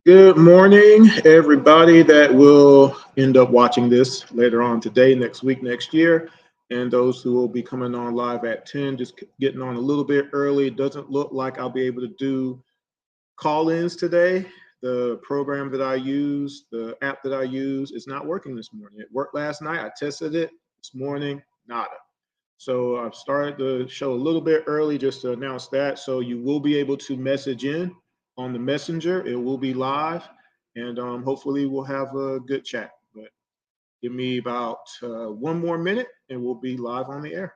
Good morning, everybody that will end up watching this later on today, next week, next year, and those who will be coming on live at 10, just getting on a little bit early. It doesn't look like I'll be able to do call-ins today. The program that I use, the app that I use is not working this morning. It worked last night. I tested it this morning, nada. So I've started the show a little bit early just to announce that. So you will be able to message in on the messenger. It will be live, and hopefully we'll have a good chat. But give me about one more minute, and we'll be live on the air.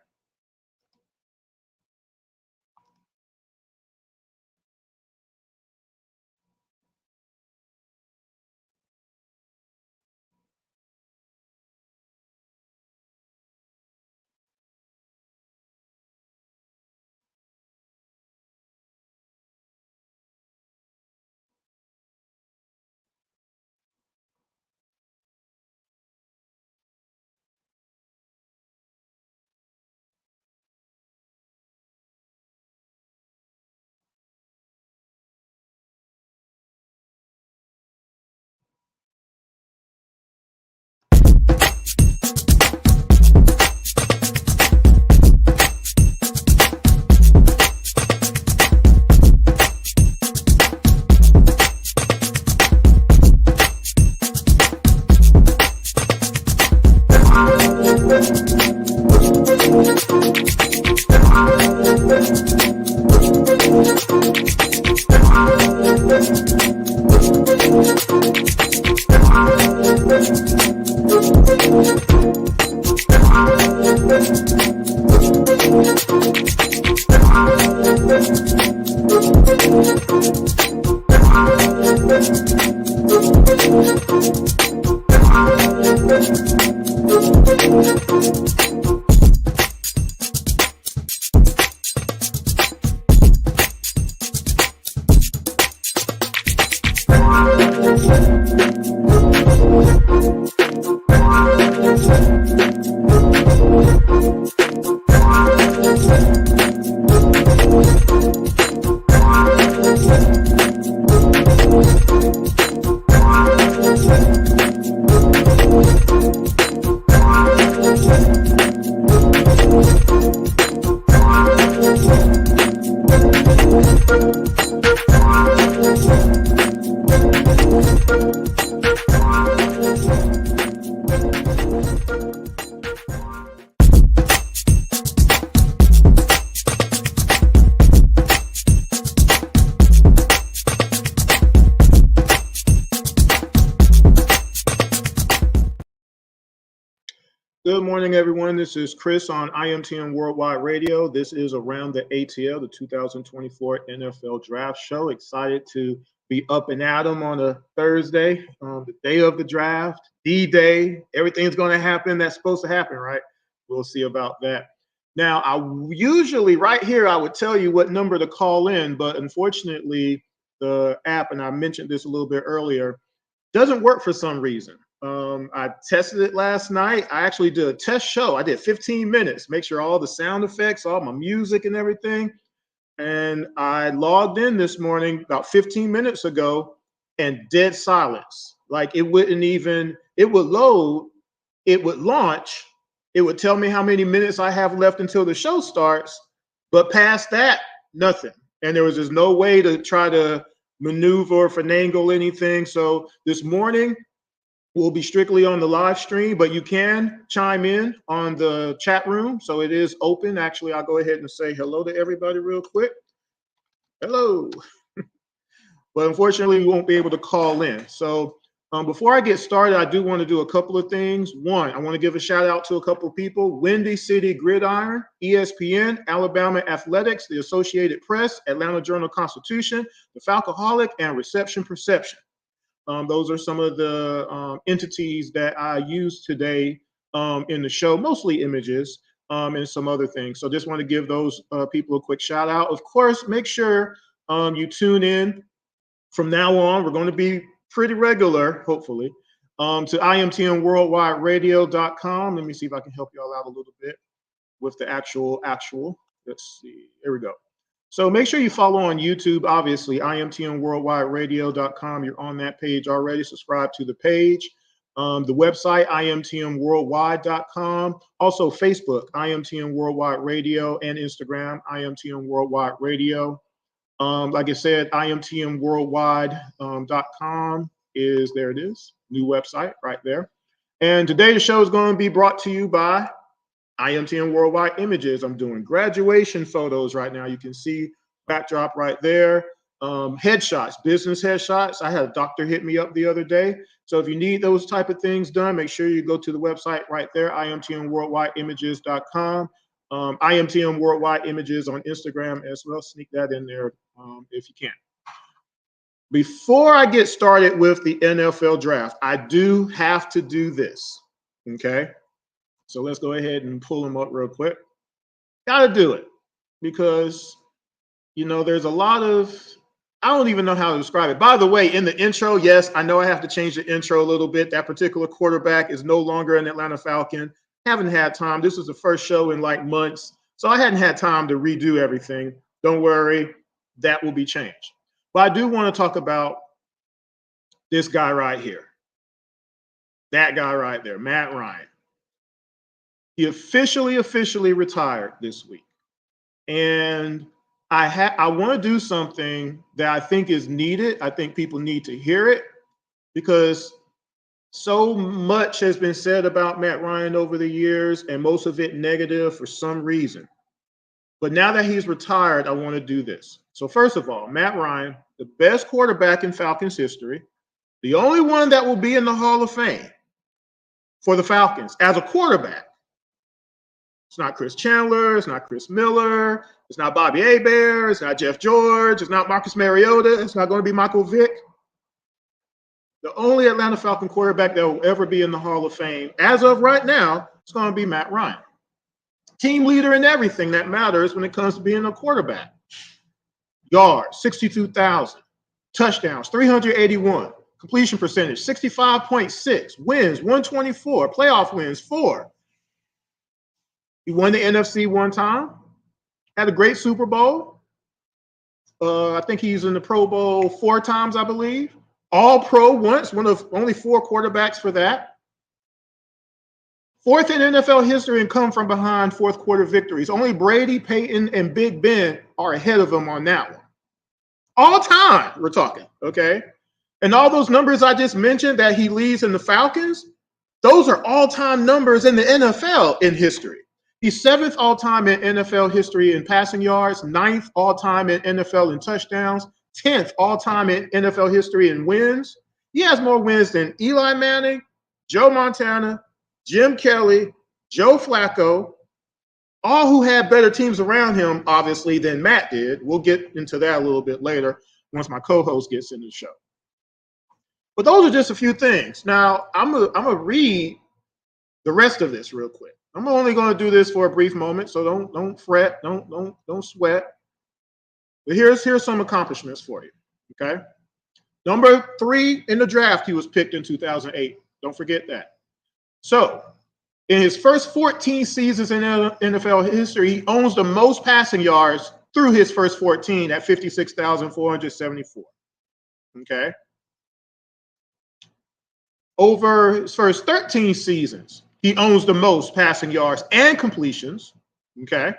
Good morning, everyone. This is Chris on IMTN Worldwide Radio. This is Around the ATL, the 2024 NFL Draft Show. Excited to be up and at 'em on a Thursday, the day of the draft, D-Day. Everything's going to happen that's supposed to happen, right? We'll see about that. Now, I usually right here, I would tell you what number to call in, but unfortunately, the app, and I mentioned this a little bit earlier, doesn't work for some reason. I tested it last night. I actually did a test show. I did 15 minutes, make sure all the sound effects, all my music and everything. And I logged in this morning about 15 minutes ago and dead silence. Like it wouldn't even, it would load, it would launch, it would tell me how many minutes I have left until the show starts. But past that, nothing. And there was just no way to try to maneuver or finagle anything. So this morning, will be strictly on the live stream, but you can chime in on the chat room. So it is open. Actually, I'll go ahead and say hello to everybody real quick. Hello. But unfortunately, we won't be able to call in. So before I get started, I do want to do a couple of things. One, I want to give a shout out to a couple of people. Windy City Gridiron, ESPN, Alabama Athletics, the Associated Press, Atlanta Journal-Constitution, the Falcoholic, and Reception Perception. Those are some of the entities that I use today in the show, mostly images and some other things. So just want to give those people a quick shout out. Of course, make sure you tune in from now on. We're going to be pretty regular, hopefully, to imtnworldwideradio.com. Let me see if I can help y'all out a little bit with the actual. Let's see. Here we go. So make sure you follow on YouTube, obviously, imtmworldwideradio.com. You're on that page already. Subscribe to the page. The website, imtmworldwide.com. Also, Facebook, IMTM Worldwide Radio, and Instagram, IMTM Worldwide Radio. Like I said, imtmworldwide.com is, there it is, new website right there. And today the show is going to be brought to you by IMTM Worldwide Images. I'm doing graduation photos right now. You can see backdrop right there. Headshots, business headshots. I had a doctor hit me up the other day. So if you need those type of things done, make sure you go to the website right there, imtmworldwideimages.com. IMTM Worldwide Images on Instagram as well. Sneak that in there if you can. Before I get started with the NFL draft, I do have to do this, okay? So let's go ahead and pull them up real quick. Got to do it because, you know, there's a lot of, I don't even know how to describe it. By the way, in the intro, yes, I know I have to change the intro a little bit. That particular quarterback is no longer an Atlanta Falcon. Haven't had time. This was the first show in like months. So I hadn't had time to redo everything. Don't worry, that will be changed. But I do want to talk about this guy right here. That guy right there, Matt Ryan. He officially retired this week. And I want to do something that I think is needed. I think people need to hear it because so much has been said about Matt Ryan over the years, and most of it negative for some reason. But now that he's retired, I want to do this. So first of all, Matt Ryan, the best quarterback in Falcons history, the only one that will be in the Hall of Fame for the Falcons as a quarterback. It's not Chris Chandler. It's not Chris Miller. It's not Bobby Hebert. It's not Jeff George. It's not Marcus Mariota. It's not going to be Michael Vick. The only Atlanta Falcon quarterback that will ever be in the Hall of Fame, as of right now, is going to be Matt Ryan. Team leader in everything that matters when it comes to being a quarterback. Yards, 62,000. Touchdowns, 381. Completion percentage, 65.6. Wins, 124. Playoff wins, 4. He won the NFC one time. Had a great Super Bowl. I think he's in the Pro Bowl 4 times, I believe. All Pro once, one of only 4 quarterbacks for that. 4th in NFL history and come from behind 4th quarter victories. Only Brady, Peyton, and Big Ben are ahead of him on that one. All time, we're talking, okay? And all those numbers I just mentioned that he leads in the Falcons, those are all-time numbers in the NFL in history. He's 7th all-time in NFL history in passing yards, 9th all-time in NFL in touchdowns, 10th all-time in NFL history in wins. He has more wins than Eli Manning, Joe Montana, Jim Kelly, Joe Flacco, all who had better teams around him, obviously, than Matt did. We'll get into that a little bit later once my co-host gets in the show. But those are just a few things. Now, I'm gonna read the rest of this real quick. I'm only going to do this for a brief moment, so don't fret, don't sweat. But here's some accomplishments for you, okay? Number 3 in the draft, he was picked in 2008. Don't forget that. So, in his first 14 seasons in NFL history, he owns the most passing yards through his first 14 at 56,474. Okay? Over his first 13 seasons, he owns the most passing yards and completions, okay?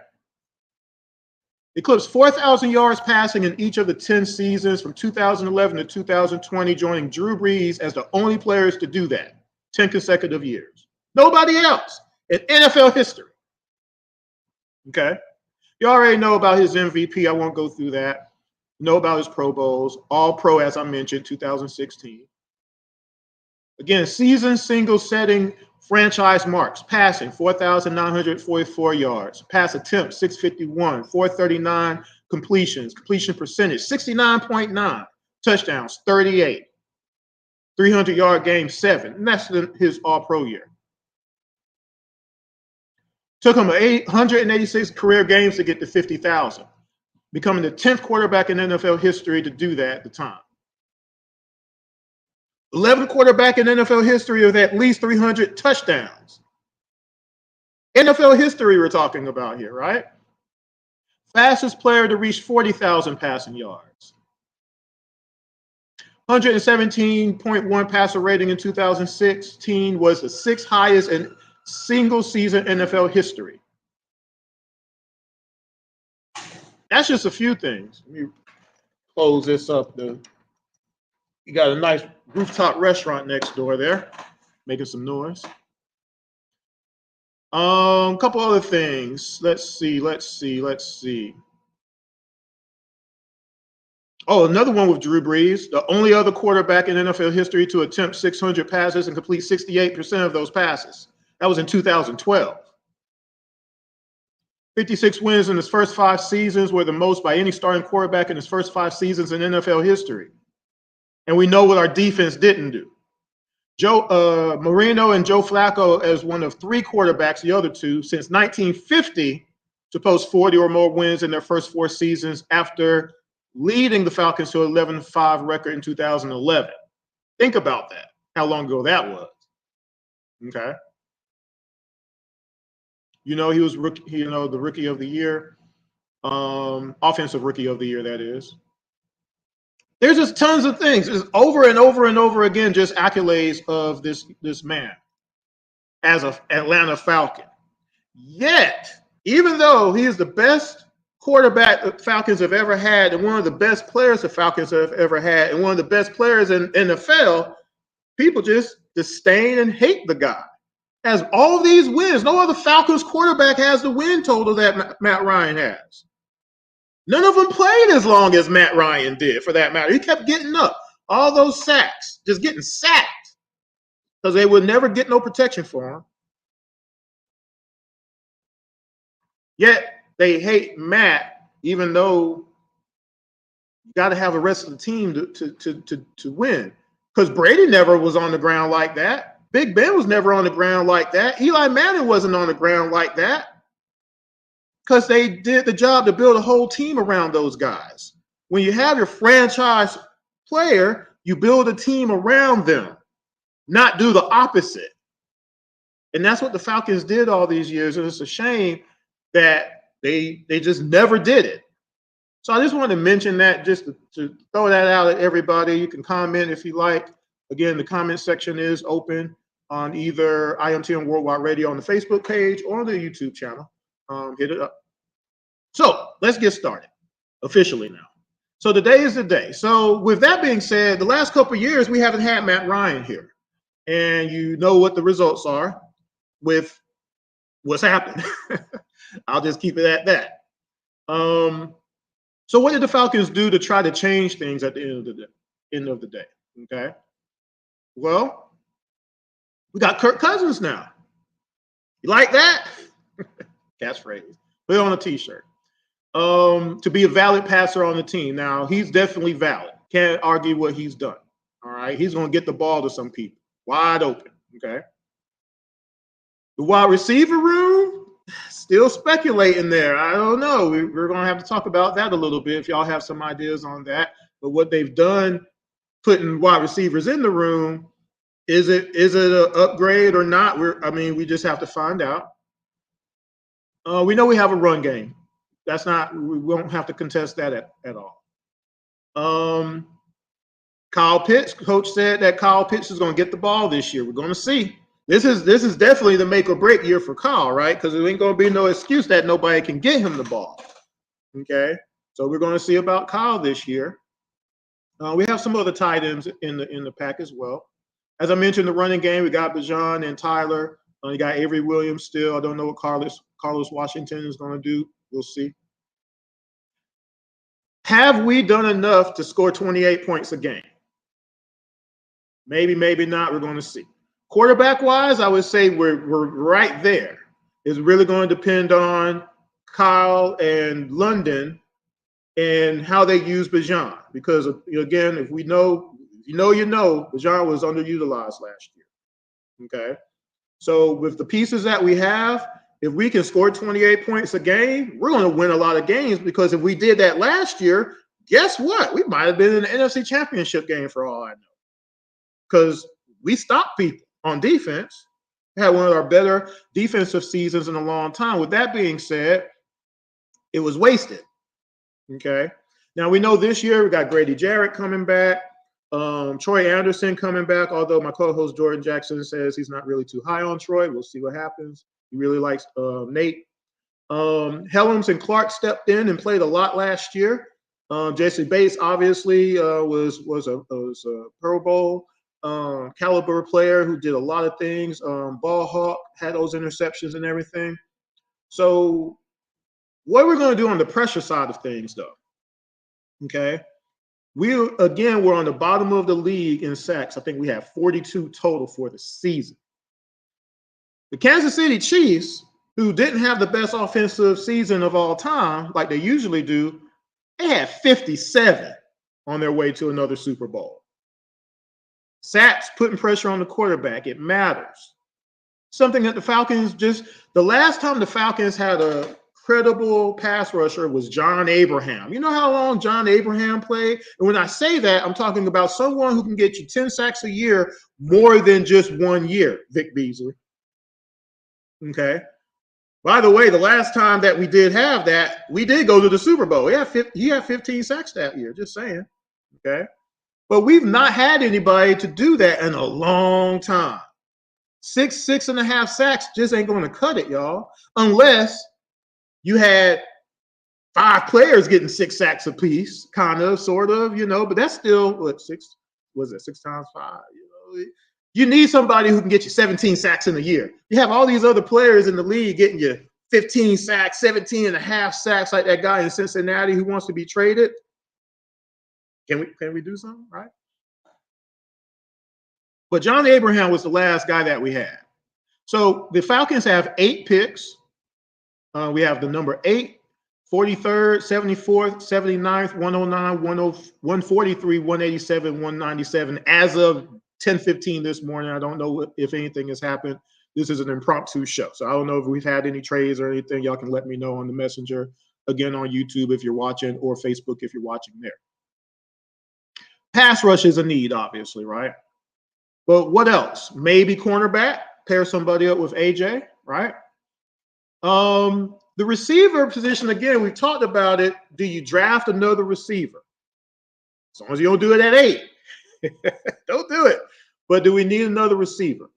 Eclipsed 4,000 yards passing in each of the 10 seasons from 2011 to 2020, joining Drew Brees as the only players to do that, 10 consecutive years. Nobody else in NFL history, okay? You already know about his MVP. I won't go through that. You know about his Pro Bowls, all pro, as I mentioned, 2016. Again, season single setting franchise marks, passing 4,944 yards, pass attempts 651, 439 completions, completion percentage 69.9, touchdowns 38, 300-yard game 7, and that's his all-pro year. Took him 886 career games to get to 50,000, becoming the 10th quarterback in NFL history to do that at the time. 11th quarterback in NFL history with at least 300 touchdowns. NFL history we're talking about here, right? Fastest player to reach 40,000 passing yards. 117.1 passer rating in 2016 was the sixth highest in single season NFL history. That's just a few things. Let me close this up. You got a nice rooftop restaurant next door there, making some noise. Couple other things. Let's see. Oh, another one with Drew Brees, the only other quarterback in NFL history to attempt 600 passes and complete 68% of those passes. That was in 2012. 56 wins in his first 5 seasons were the most by any starting quarterback in his first 5 seasons in NFL history. And we know what our defense didn't do. Joe Marino and Joe Flacco as one of 3 quarterbacks, the other 2, since 1950 to post 40 or more wins in their first 4 seasons after leading the Falcons to an 11-5 record in 2011. Think about that, how long ago that was. Okay. He was rookie, the rookie of the year, offensive rookie of the year, that is. There's just tons of things. It's over and over and over again, just accolades of this man as an Atlanta Falcon. Yet, even though he is the best quarterback the Falcons have ever had and one of the best players the Falcons have ever had and one of the best players in NFL, people just disdain and hate the guy. Has all these wins. No other Falcons quarterback has the win total that Matt Ryan has. None of them played as long as Matt Ryan did, for that matter. He kept getting up. All those sacks, just getting sacked because they would never get no protection for him. Yet they hate Matt, even though you got to have the rest of the team to win. Because Brady never was on the ground like that. Big Ben was never on the ground like that. Eli Manning wasn't on the ground like that. Because they did the job to build a whole team around those guys. When you have your franchise player, you build a team around them, not do the opposite. And that's what the Falcons did all these years. And it's a shame that they just never did it. So I just wanted to mention that, just to throw that out at everybody. You can comment if you like. Again, the comment section is open on either IMTN Worldwide Radio on the Facebook page or on the YouTube channel. Hit it up. So let's get started officially now. So today is the day. So with that being said, the last couple of years, we haven't had Matt Ryan here. And you know what the results are with what's happened. I'll just keep it at that. So what did the Falcons do to try to change things at the end of the day? Okay. Well, we got Kirk Cousins now. You like that? Catchphrase. Put it on a t-shirt. To be a valid passer on the team. Now, he's definitely valid. Can't argue what he's done. All right. He's going to get the ball to some people. Wide open. Okay. The wide receiver room, still speculating there. I don't know. We're going to have to talk about that a little bit if y'all have some ideas on that. But what they've done, putting wide receivers in the room, is it an upgrade or not? We just have to find out. We know we have a run game. We won't have to contest that at all. Kyle Pitts, coach said that Kyle Pitts is going to get the ball this year. We're going to see. This is definitely the make or break year for Kyle, right? Because there ain't going to be no excuse that nobody can get him the ball. Okay, so we're going to see about Kyle this year. We have some other tight ends in the pack as well. As I mentioned, the running game, we got Bijan and Tyler. You got Avery Williams still. I don't know what Carlos Washington is going to do. We'll see. Have we done enough to score 28 points a game? Maybe, maybe not. We're going to see. Quarterback-wise, I would say we're right there. It's really going to depend on Kyle and London and how they use Bijan. Because, again, if you know, Bijan was underutilized last year. Okay? So with the pieces that we have, if we can score 28 points a game, we're going to win a lot of games, because if we did that last year, guess what? We might have been in the NFC Championship game for all I know. Because we stopped people on defense. We had one of our better defensive seasons in a long time. With that being said, it was wasted. Okay. Now we know this year we got Grady Jarrett coming back, Troy Anderson coming back, although my co-host Jordan Jackson says he's not really too high on Troy. We'll see what happens. He really likes Nate. Helms and Clark stepped in and played a lot last year. Jesse Bates obviously was a Pro Bowl caliber player who did a lot of things. Ball hawk, had those interceptions and everything. So what we're going to do on the pressure side of things, though, okay? We're on the bottom of the league in sacks. I think we have 42 total for the season. The Kansas City Chiefs, who didn't have the best offensive season of all time, like they usually do, they had 57 on their way to another Super Bowl. Sacks, putting pressure on the quarterback, it matters. Something that the Falcons the last time the Falcons had a credible pass rusher was John Abraham. You know how long John Abraham played? And when I say that, I'm talking about someone who can get you 10 sacks a year more than just 1 year, Vic Beasley. Okay. By the way, the last time that we did have that, we did go to the Super Bowl. He had 15 sacks that year, just saying. Okay. But we've not had anybody to do that in a long time. 6.5 sacks just ain't going to cut it, y'all, unless you had 5 players getting 6 sacks apiece, kind of, sort of, but that's still what 6 times 5, You need somebody who can get you 17 sacks in a year. You have all these other players in the league getting you 15 sacks, 17.5 sacks, like that guy in Cincinnati who wants to be traded. Can we do something, right? But John Abraham was the last guy that we had. So the Falcons have 8 picks. We have the number 8, 43rd, 74th, 79th, 109, 143, 187, 197 as of 10:15 this morning. I don't know if anything has happened. This is an impromptu show. So I don't know if we've had any trades or anything. Y'all can let me know on the messenger, again on YouTube if you're watching, or Facebook if you're watching there. Pass rush is a need, obviously, right? But what else? Maybe cornerback, pair somebody up with AJ, right? The receiver position, again, we talked about it. Do you draft another receiver? As long as you don't do it at 8. Don't do it. But do we need another receiver?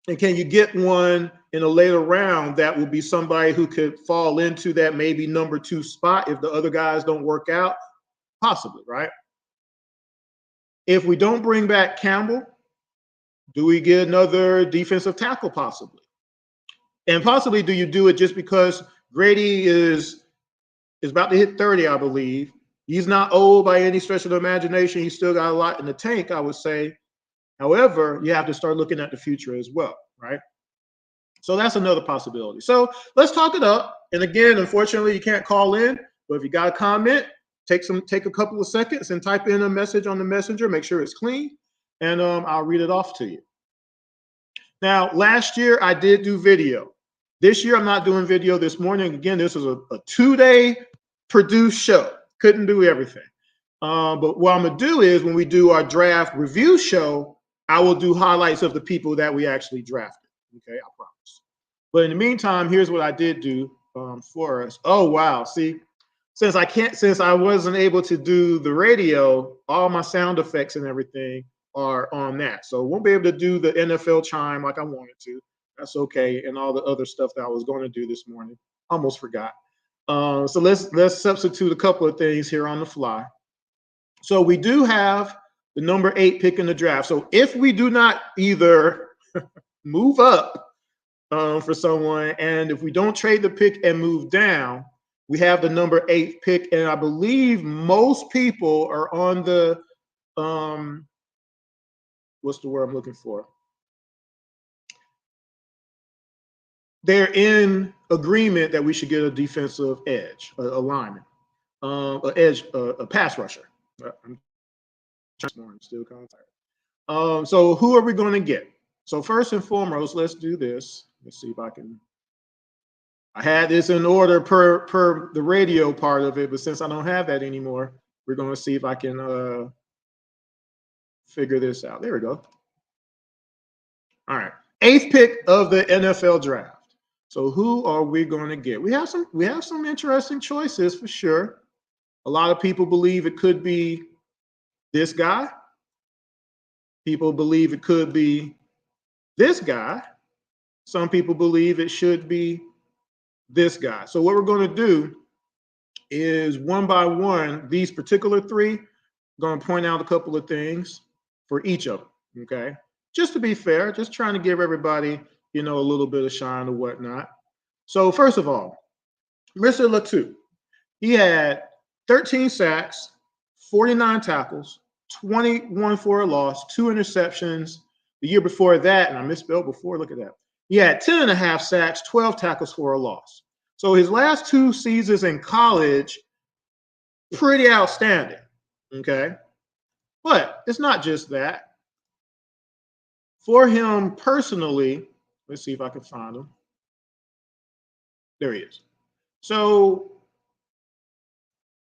And can you get one in a later round that will be somebody who could fall into that maybe number 2 spot if the other guys don't work out? Possibly, right? If we don't bring back Campbell, do we get another defensive tackle possibly? And possibly do you do it just because Grady is about to hit 30, I believe. He's not old by any stretch of the imagination. He's still got a lot in the tank, I would say. However, you have to start looking at the future as well, right? So that's another possibility. So let's talk it up. And again, unfortunately, you can't call in, but if you got a comment, take a couple of seconds and type in a message on the messenger. Make sure it's clean, and I'll read it off to you. Now, last year I did do video. This year I'm not doing video this morning. Again, this is a 2-day produced show. Couldn't do everything. But what I'm going to do is when we do our draft review show, I will do highlights of the people that we actually drafted. Okay, I promise. But in the meantime, here's what I did do for us. Oh, wow. See, since I wasn't able to do the radio, all my sound effects and everything are on that. So won't be able to do the NFL chime like I wanted to. That's okay. And all the other stuff that I was going to do this morning. Almost forgot. So let's substitute a couple of things here on the fly. So we do have the number 8 pick in the draft. So if we do not either move up for someone, and if we don't trade the pick and move down, we have the number 8 pick. And I believe most people are on the what's the word I'm looking for? They're in agreement that we should get a defensive edge, a lineman, a pass rusher. I'm still kind of tired. So who are we going to get? So first and foremost, let's do this. Let's see if I can. I had this in order per the radio part of it, but since I don't have that anymore, we're going to see if I can figure this out. There we go. All right. 8th pick of the NFL draft. So who are we going to get? We have some interesting choices for sure. A lot of people believe it could be this guy. People believe it could be this guy. Some people believe it should be this guy. So what we're going to do is one by one, these particular three, I'm going to point out a couple of things for each of them. Okay. Just to be fair, just trying to give everybody, a little bit of shine or whatnot. So first of all, Mr. Latu, he had 13 sacks, 49 tackles, 21 for a loss, 2 interceptions. The year before that, and I misspelled before, look at that. He had 10 and a half sacks, 12 tackles for a loss. So his last 2 seasons in college, pretty outstanding, okay? But it's not just that. For him personally, let's see if I can find him. There he is. So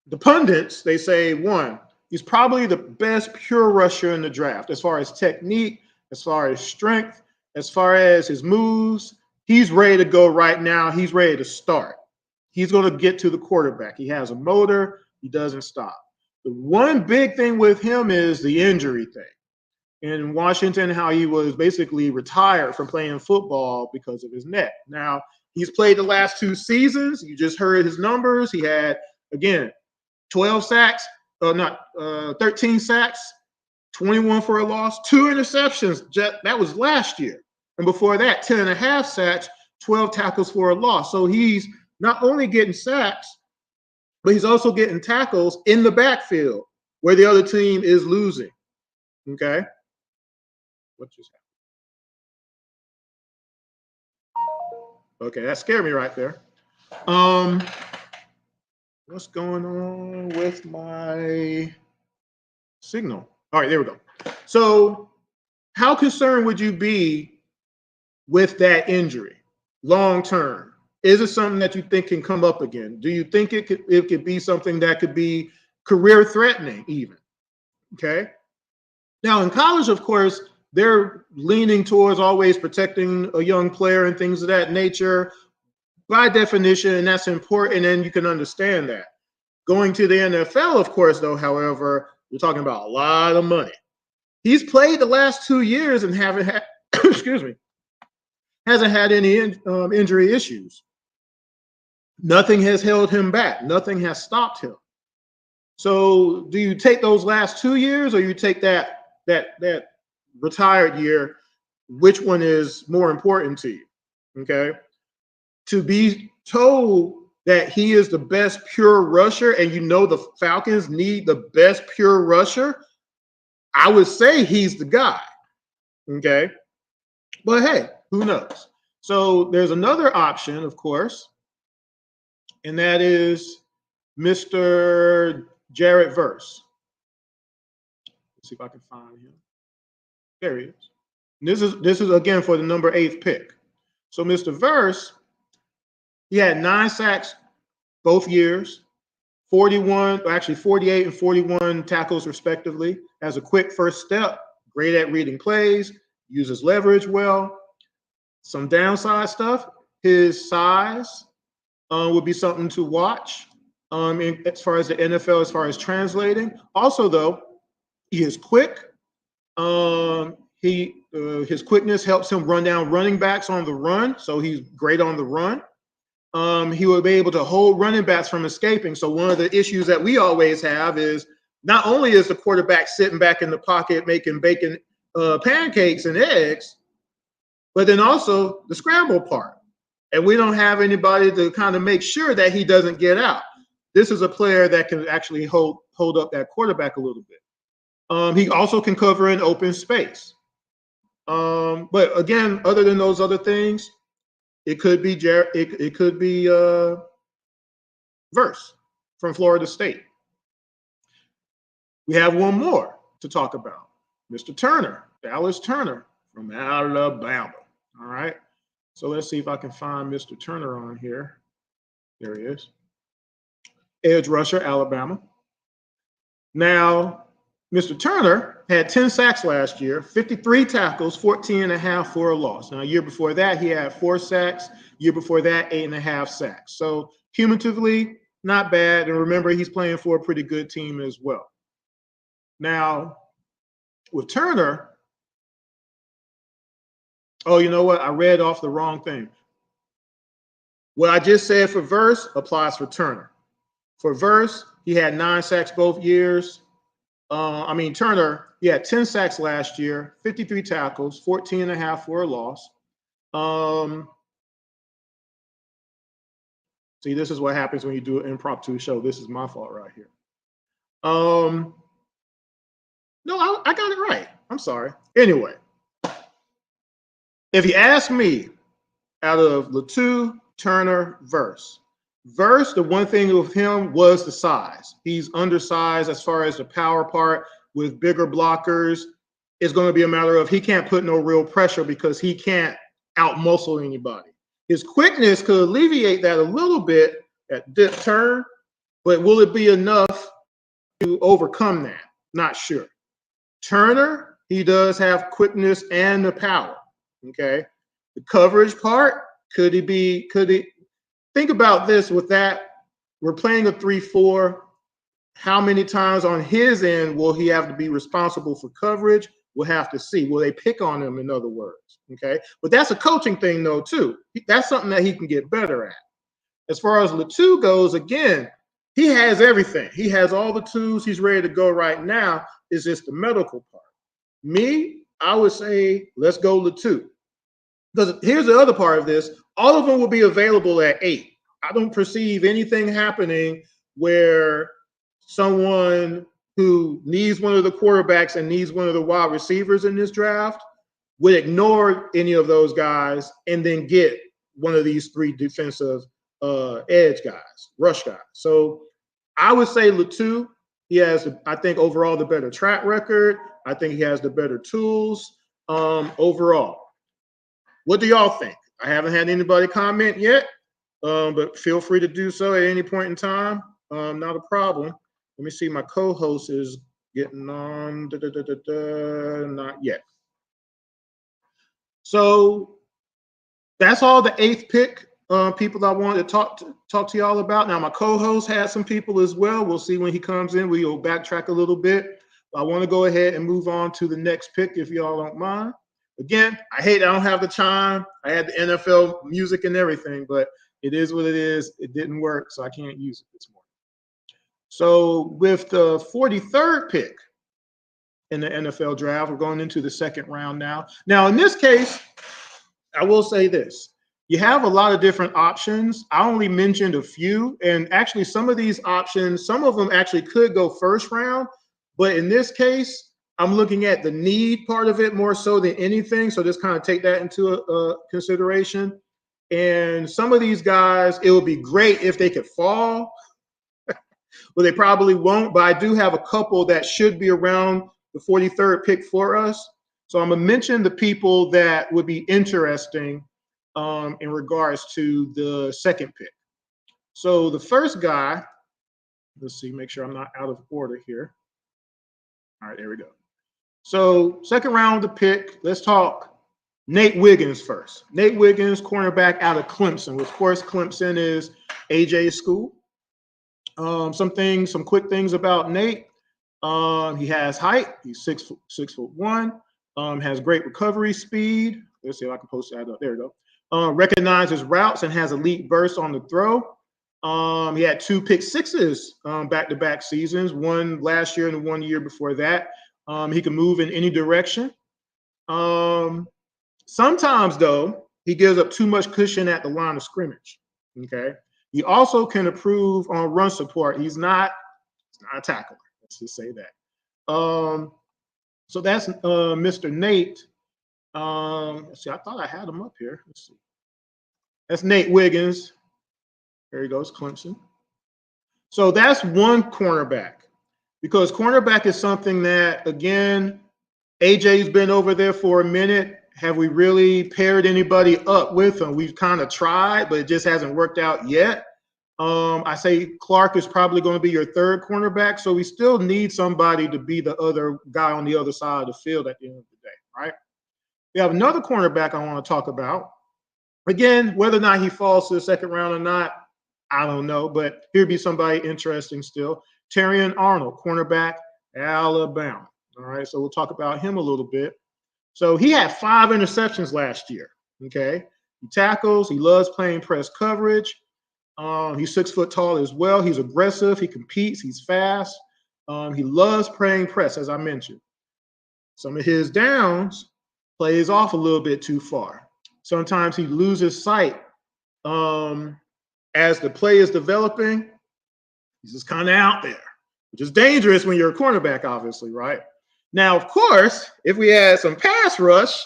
the pundits, they say, one, he's probably the best pure rusher in the draft as far as technique, as far as strength, as far as his moves. He's ready to go right now. He's ready to start. He's going to get to the quarterback. He has a motor. He doesn't stop. The one big thing with him is the injury thing. In Washington, how he was basically retired from playing football because of his neck. Now, he's played the last 2 seasons. You just heard his numbers. He had, again, 12 sacks, 13 sacks, 21 for a loss, 2 interceptions. That was last year. And before that, 10 and a half sacks, 12 tackles for a loss. So he's not only getting sacks, but he's also getting tackles in the backfield where the other team is losing. Okay? What just happened? Okay, that scared me right there. What's going on with my signal? All right, there we go. So how concerned would you be with that injury long term? Is it something that you think can come up again? Do you think it could be something that could be career threatening even? Okay. Now in college, of course, they're leaning towards always protecting a young player and things of that nature by definition, and that's important, and you can understand that. Going to the NFL, of course, though, however, you're talking about a lot of money. He's played the last 2 years and haven't had, hasn't had any injury issues. Nothing has held him back. Nothing has stopped him. So do you take those last 2 years, or you take that retired year? Which one is more important to you? Okay. To be told that he is the best pure rusher, and the Falcons need the best pure rusher, I would say he's the guy. Okay. But hey, who knows? So there's another option, of course, and that is Mr. Jared Verse. Let's see if I can find him. There he is. And this is again for the number 8th pick. So Mr. Verse, he had 9 sacks both years, 48 and 41 tackles respectively. Has a quick first step, great at reading plays, uses leverage well. Some downside stuff, his size would be something to watch as far as the NFL, as far as translating. Also, though, he is quick. His quickness helps him run down running backs on the run, so he's great on the run. He will be able to hold running backs from escaping. So one of the issues that we always have is not only is the quarterback sitting back in the pocket making bacon pancakes and eggs, but then also the scramble part. And we don't have anybody to kind of make sure that he doesn't get out. This is a player that can actually hold up that quarterback a little bit. He also can cover in open space. But again, other than those other things, it could be Verse from Florida State. We have one more to talk about, Mr. Turner, Dallas Turner from Alabama. All right. So let's see if I can find Mr. Turner on here. There he is. Edge rusher, Alabama. Now, Mr. Turner had 10 sacks last year, 53 tackles, 14 and a half for a loss. Now, a year before that, he had 4 sacks. Year before that, 8.5 sacks. So cumulatively, not bad. And remember, he's playing for a pretty good team as well. Now, with Turner, oh, you know what? I read off the wrong thing. What I just said for Verse applies for Turner. For Verse, he had 9 sacks both years. Turner, he had 10 sacks last year, 53 tackles, 14 and a half for a loss. See, this is what happens when you do an impromptu show. This is my fault right here. No, I got it right. I'm sorry. Anyway, if you ask me, out of Latu, Turner, Verse, the one thing with him was the size. He's undersized as far as the power part with bigger blockers. It's going to be a matter of he can't put no real pressure because he can't out-muscle anybody. His quickness could alleviate that a little bit at dip turn, but will it be enough to overcome that? Not sure. Turner, he does have quickness and the power, okay? The coverage part, could he think about this with that. We're playing a 3-4. How many times on his end will he have to be responsible for coverage? We'll have to see. Will they pick on him, in other words? Okay. But that's a coaching thing, though, too. That's something that he can get better at. As far as Latu goes, again, he has everything. He has all the tools. He's ready to go right now. It's just the medical part. Me, I would say let's go Latu. Because here's the other part of this. All of them will be available at 8. I don't perceive anything happening where someone who needs one of the quarterbacks and needs one of the wide receivers in this draft would ignore any of those guys and then get one of these 3 defensive edge guys, rush guys. So I would say Latu, he has, I think, overall the better track record. I think he has the better tools overall. What do y'all think? I haven't had anybody comment yet, but feel free to do so at any point in time. Not a problem. Let me see. My co-host is getting on. Not yet. So that's all the 8th pick people I wanted to talk to y'all about. Now, my co-host had some people as well. We'll see when he comes in. We'll backtrack a little bit. I want to go ahead and move on to the next pick if y'all don't mind. Again, I don't have the chime. I had the NFL music and everything, but it is what it is. It didn't work, so I can't use it this morning. So with the 43rd pick in the NFL draft, we're going into the 2nd round now. Now, in this case, I will say this. You have a lot of different options. I only mentioned a few, and actually some of these options, some of them actually could go 1st round, but in this case, I'm looking at the need part of it more so than anything. So just kind of take that into consideration. And some of these guys, it would be great if they could fall, but they probably won't. But I do have a couple that should be around the 43rd pick for us. So I'm going to mention the people that would be interesting in regards to the 2nd pick. So the first guy, let's see, make sure I'm not out of order here. All right, there we go. So 2nd round of the pick, let's talk Nate Wiggins first. Nate Wiggins, cornerback out of Clemson. Of course, Clemson is AJ's school. Some quick things about Nate. He has height. He's 6'1". Has great recovery speed. Let's see if I can post that up. There we go. Recognizes routes and has elite bursts on the throw. He had 2 pick sixes back-to-back seasons, one last year and one year before that. He can move in any direction. Sometimes, though, he gives up too much cushion at the line of scrimmage. Okay. He also can improve on run support. He's not a tackler. Let's just say that. So that's Mr. Nate. Let's see. I thought I had him up here. Let's see. That's Nate Wiggins. There he goes, Clemson. So that's one cornerback. Because cornerback is something that, again, AJ's been over there for a minute. Have we really paired anybody up with him? We've kind of tried, but it just hasn't worked out yet. I say Clark is probably going to be your third cornerback. So we still need somebody to be the other guy on the other side of the field at the end of the day, right? We have another cornerback I want to talk about. Again, whether or not he falls to the second round or not, I don't know, but here'd be somebody interesting still. Terrion Arnold, cornerback, Alabama. All right, so we'll talk about him a little bit. So he had 5 interceptions last year, okay? He tackles, he loves playing press coverage. He's 6 foot tall as well. He's aggressive, he competes, he's fast. He loves playing press, as I mentioned. Some of his downs plays off a little bit too far. Sometimes he loses sight as the play is developing. He's just kind of out there, which is dangerous when you're a cornerback, obviously, right? Now, of course, if we add some pass rush,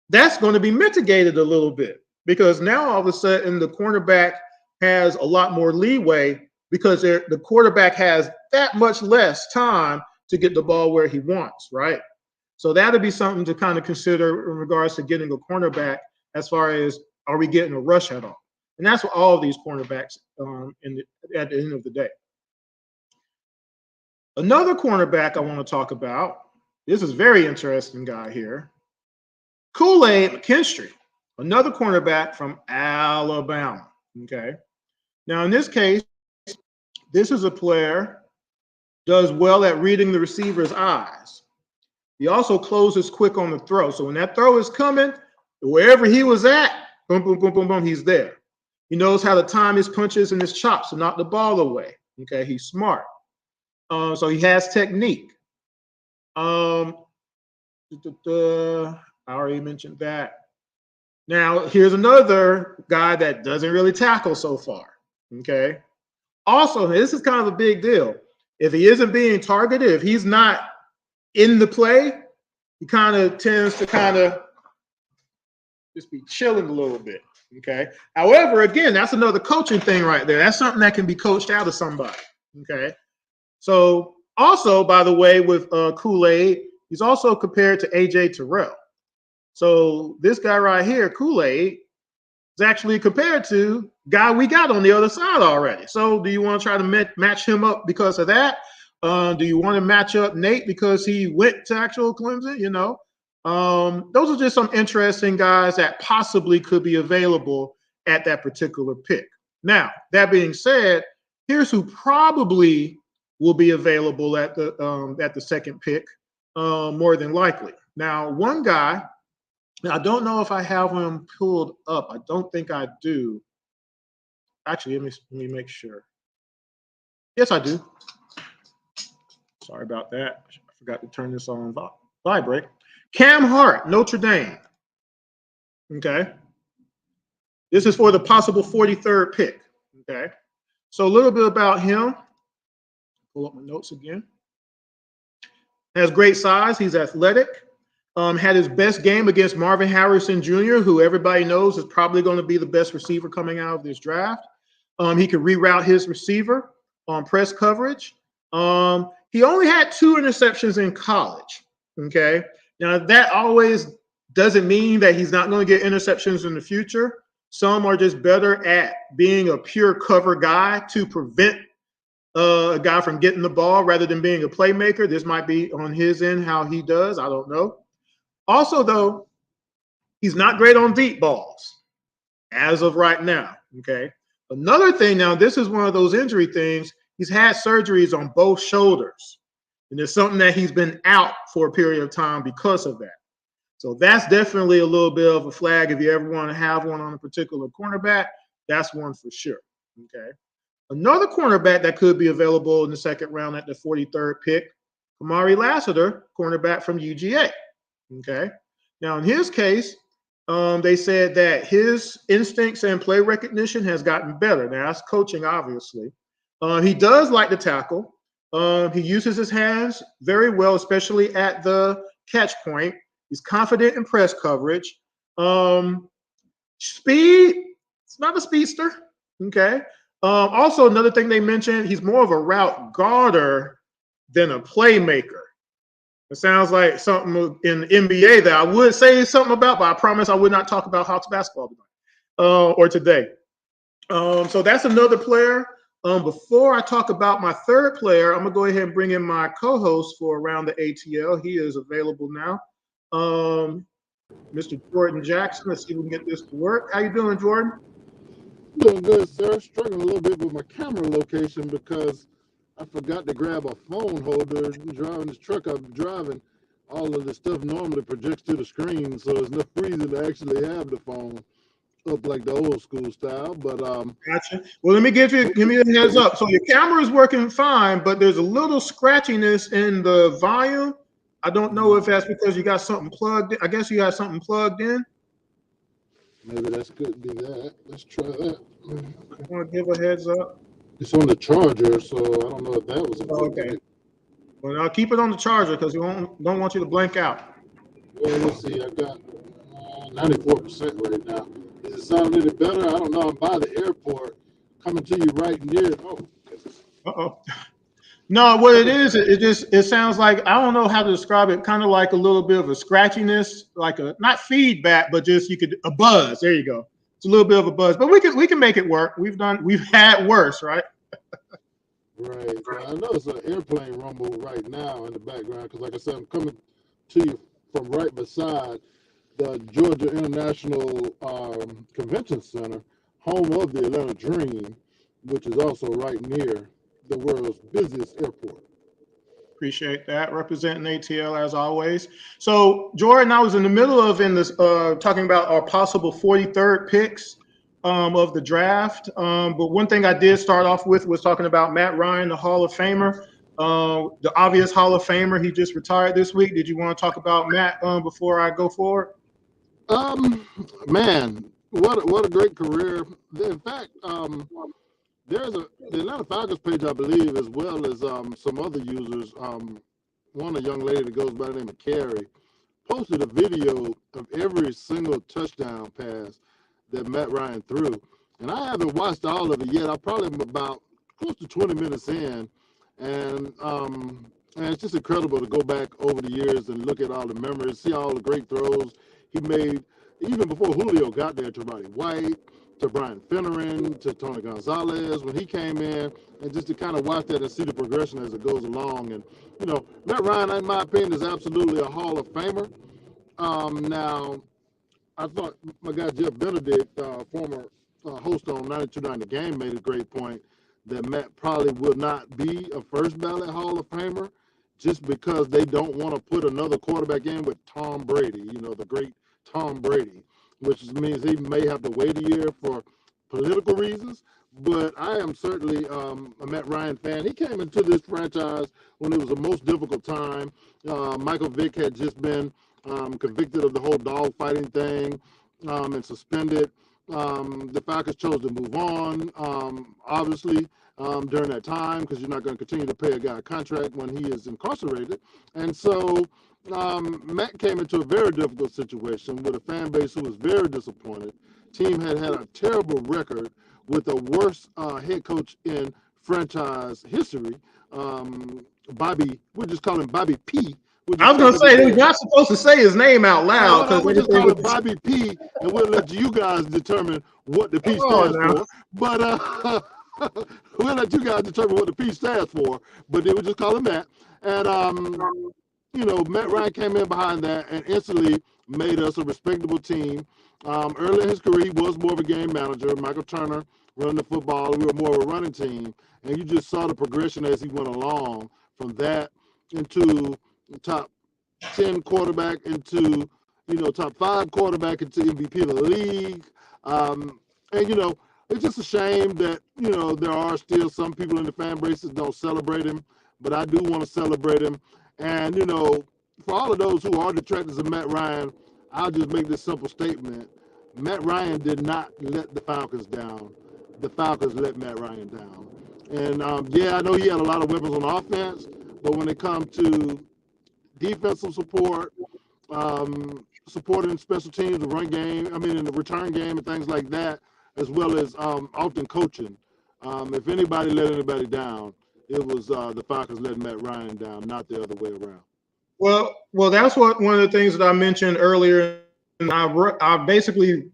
that's going to be mitigated a little bit because now all of a sudden the cornerback has a lot more leeway because the quarterback has that much less time to get the ball where he wants, right? So that'll be something to kind of consider in regards to getting a cornerback as far as are we getting a rush at all? And that's what all of these cornerbacks at the end of the day. Another cornerback I want to talk about, this is a very interesting guy here, Kool-Aid McKinstry, another cornerback from Alabama, okay? Now, in this case, this is a player does well at reading the receiver's eyes. He also closes quick on the throw. So when that throw is coming, wherever he was at, boom, boom, boom, boom, boom, he's there. He knows how to time his punches and his chops to knock the ball away. Okay, he's smart. So he has technique. I already mentioned that. Now, here's another guy that doesn't really tackle so far. Okay. Also, this is kind of a big deal. If he isn't being targeted, if he's not in the play, he kind of tends to kind of just be chilling a little bit. Okay. However, again, that's another coaching thing right there. That's something that can be coached out of somebody. Okay. So also, by the way, with Kool-Aid, he's also compared to AJ Terrell. So this guy right here, Kool-Aid, is actually compared to guy we got on the other side already. So do you want to try to match him up because of that? Do you want to match up Nate because he went to actual Clemson? You know, those are just some interesting guys that possibly could be available at that particular pick. Now, that being said, here's who probably will be available at the second pick, more than likely. Now, one guy, I don't know if I have him pulled up. I don't think I do. Actually, let me make sure. Yes, I do. Sorry about that. I forgot to turn this on vibrate. Cam Hart, Notre Dame. Okay. This is for the possible 43rd pick. Okay. So a little bit about him. Pull up my notes again. Has great size. He's athletic. Had his best game against Marvin Harrison Jr., who everybody knows is probably going to be the best receiver coming out of this draft. He could reroute his receiver on press coverage. He only had 2 interceptions in college. Okay. Now, that always doesn't mean that he's not going to get interceptions in the future. Some are just better at being a pure cover guy to prevent a guy from getting the ball rather than being a playmaker. This might be on his end how he does. I don't know. Also, though, he's not great on deep balls as of right now. Okay. Another thing, now, this is one of those injury things. He's had surgeries on both shoulders. And it's something that he's been out for a period of time because of that. So that's definitely a little bit of a flag. If you ever want to have one on a particular cornerback, that's one for sure. Okay. Another cornerback that could be available in the second round at the 43rd pick, Kamari Lassiter, cornerback from UGA. Okay. Now, in his case, they said that his instincts and play recognition has gotten better. Now, that's coaching, obviously. He does like to tackle. He uses his hands very well, especially at the catch point. He's confident in press coverage. Speed, it's not a speedster. Okay. Also, another thing they mentioned, he's more of a route guarder than a playmaker. It sounds like something in the NBA that I would say something about, but I promise I would not talk about Hawks basketball tonight or today. So that's another player Before I talk about my third player, I'm gonna go ahead and bring in my co-host for Around the ATL. He is available now. Mr. Jordan Jackson. Let's see if we can get this to work. How you doing, Jordan? Doing good, sir. Struggling a little bit with my camera location because I forgot to grab a phone holder. Driving this truck I'm driving, all of the stuff normally projects to the screen, so there's no reason to actually have the phone up like the old school style. But Gotcha. Well, let me give me a heads up. So your camera is working fine, but there's a little scratchiness in the volume. I don't know if that's because you got something plugged in. I guess you got something plugged in. maybe that's could be that. Let's try that. I want to give a heads up. It's on the charger, so I don't know if that was Okay. it. Well, I'll keep it on the charger because we don't want you to blank out. Well, let's see. I got 94% right now. Does it sound any better? I don't know. I'm by the airport, coming to you right near. Oh, Uh-oh. No, what it is, it sounds like, I don't know how to describe it, kind of like a little bit of a scratchiness, like a not feedback, but just a buzz. There you go. It's a little bit of a buzz, but we can make it work. We've had worse, right? right. I know it's an airplane rumble right now in the background because, like I said, I'm coming to you from right beside the Georgia International Convention Center, home of the Atlanta Dream, which is also right near the world's busiest airport. Appreciate that. Representing ATL as always. So, Jordan, I was in the middle of talking about our possible 43rd picks of the draft. But one thing I did start off with was talking about Matt Ryan, the Hall of Famer, the obvious Hall of Famer. He just retired this week. Did you want to talk about Matt before I go forward? Man, what a great career. In fact, there's the Atlanta Falcons page, I believe, as well as some other users. One a young lady that goes by the name of Carrie posted a video of every single touchdown pass that Matt Ryan threw, and I haven't watched all of it yet. I probably am about close to 20 minutes in, and it's just incredible to go back over the years and look at all the memories, see all the great throws he made, even before Julio got there, to Roddy White, to Brian Finneran, to Tony Gonzalez when he came in, and just to kind of watch that and see the progression as it goes along. And, Matt Ryan, in my opinion, is absolutely a Hall of Famer. Now, I thought my guy Jeff Benedict, former host on 92.9 The Game, made a great point that Matt probably will not be a first ballot Hall of Famer just because they don't want to put another quarterback in with Tom Brady, the great Tom Brady, which means he may have to wait a year for political reasons. But I am certainly a Matt Ryan fan. He came into this franchise when it was the most difficult time. Michael Vick had just been convicted of the whole dogfighting thing and suspended. The Falcons chose to move on, obviously, during that time, because you're not going to continue to pay a guy a contract when he is incarcerated. And so Matt came into a very difficult situation with a fan base who was very disappointed. Team had a terrible record with the worst head coach in franchise history. We'll just call him Bobby P. I was going to say, you're not supposed to say his name out loud. No, we just call him Bobby P, and we'll let you guys determine what the P stands for. But we'll let you guys determine what the P stands for. But they would just call him that. And, Matt Ryan came in behind that and instantly made us a respectable team. Early in his career, he was more of a game manager. Michael Turner running the football. We were more of a running team. And you just saw the progression as he went along from that into top 10 quarterback into, top 5 quarterback into MVP of the league. And, it's just a shame that, there are still some people in the fan base that don't celebrate him, but I do want to celebrate him. And, for all of those who are detractors of Matt Ryan, I'll just make this simple statement. Matt Ryan did not let the Falcons down. The Falcons let Matt Ryan down. And, I know he had a lot of weapons on offense, but when it comes to defensive support, supporting special teams, the run game, in the return game and things like that, as well as often coaching. If anybody let anybody down, it was the Falcons letting Matt Ryan down, not the other way around. Well, that's one of the things that I mentioned earlier. And I basically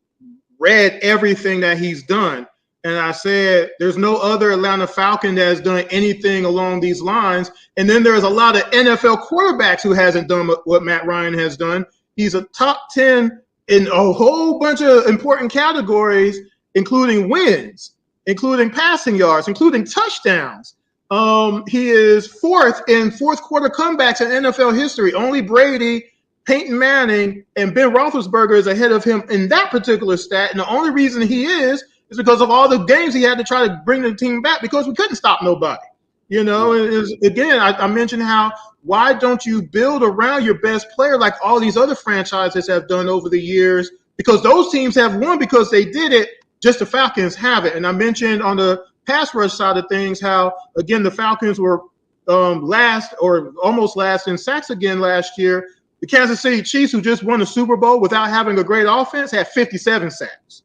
read everything that he's done. And I said, there's no other Atlanta Falcon that has done anything along these lines. And then there's a lot of NFL quarterbacks who hasn't done what Matt Ryan has done. He's a top 10 in a whole bunch of important categories, including wins, including passing yards, including touchdowns. He is fourth in fourth quarter comebacks in NFL history. Only Brady, Peyton Manning, and Ben Roethlisberger is ahead of him in that particular stat. And the only reason he is because of all the games he had to try to bring the team back because we couldn't stop nobody. You know, again, I mentioned how why don't you build around your best player like all these other franchises have done over the years? Because those teams have won because they did it, just the Falcons haven't. And I mentioned on the pass rush side of things how, again, the Falcons were last or almost last in sacks again last year. The Kansas City Chiefs, who just won the Super Bowl without having a great offense, had 57 sacks.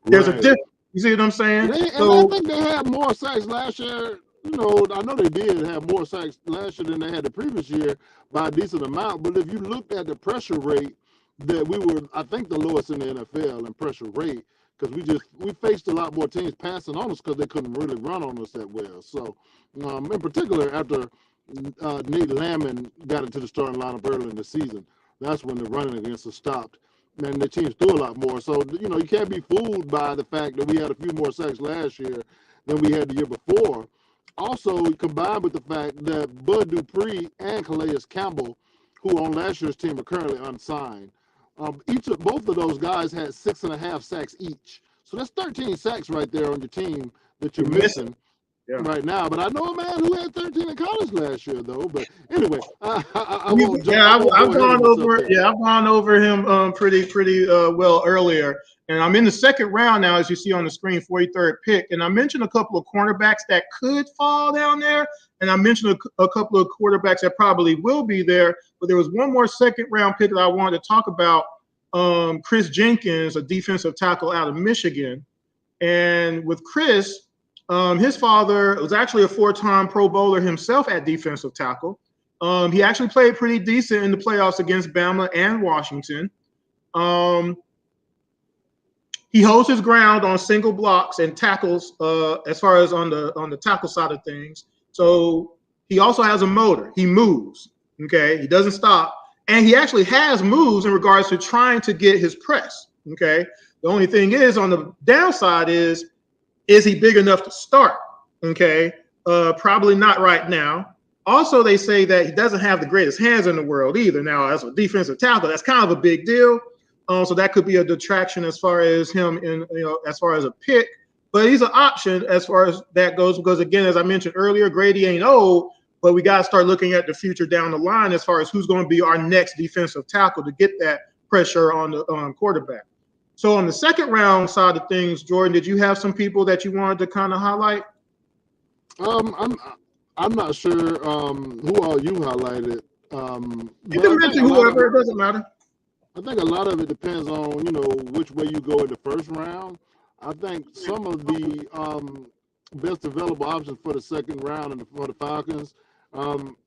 There's a difference. You see what I'm saying? I think they had more sacks last year. You know, I know they did have more sacks last year than they had the previous year by a decent amount. But if you looked at the pressure rate, that we were, I think, the lowest in the NFL in pressure rate because we faced a lot more teams passing on us because they couldn't really run on us that well. So, in particular, after Nate Landman got into the starting lineup early in the season, that's when the running against us stopped. And the teams threw a lot more. So, you know, you can't be fooled by the fact that we had a few more sacks last year than we had the year before. Also, combined with the fact that Bud Dupree and Calais Campbell, who on last year's team are currently unsigned, both of those guys had 6.5 sacks each. So that's 13 sacks right there on your team that you're missing. Right now, but I know a man who had 13 in college last year, though. But anyway, I've gone over him pretty well earlier, and I'm in the second round now, as you see on the screen, 43rd pick. And I mentioned a couple of cornerbacks that could fall down there, and I mentioned a couple of quarterbacks that probably will be there. But there was one more second round pick that I wanted to talk about. Chris Jenkins, a defensive tackle out of Michigan, and with Chris. His father was actually a 4-time Pro Bowler himself at defensive tackle. He actually played pretty decent in the playoffs against Bama and Washington. He holds his ground on single blocks and tackles as far as on the tackle side of things. So he also has a motor. He moves, okay? He doesn't stop. And he actually has moves in regards to trying to get his press, okay? The only thing is on the downside is he big enough to start? Okay, probably not right now. Also, they say that he doesn't have the greatest hands in the world either. Now, as a defensive tackle, that's kind of a big deal. So that could be a detraction as far as him as far as a pick. But he's an option as far as that goes because, again, as I mentioned earlier, Grady ain't old, but we got to start looking at the future down the line as far as who's going to be our next defensive tackle to get that pressure on the quarterback. So on the second round side of things, Jordan, did you have some people that you wanted to kind of highlight? I'm not sure who all you highlighted. You can mention whoever, it doesn't matter. I think a lot of it depends on, you know, which way you go in the first round. I think some of the best available options for the second round and for the Falcons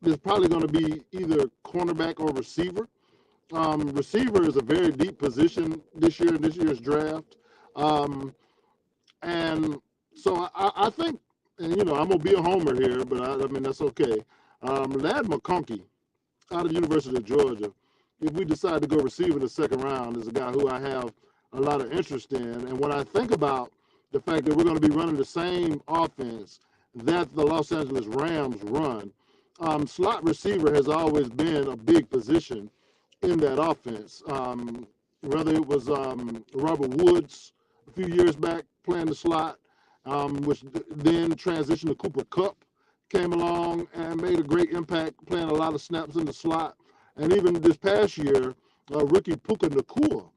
is probably going to be either cornerback or receiver. Receiver is a very deep position this year in this year's draft. And so I think, and you know, I'm going to be a homer here, but I mean, that's okay. Ladd McConkey out of the University of Georgia, if we decide to go receiver in the second round, is a guy who I have a lot of interest in. And when I think about the fact that we're going to be running the same offense that the Los Angeles Rams run, slot receiver has always been a big position in that offense. Whether it was Robert Woods a few years back playing the slot, which then transitioned to Cooper Kupp, came along and made a great impact playing a lot of snaps in the slot. And even this past year, rookie Puka Nacua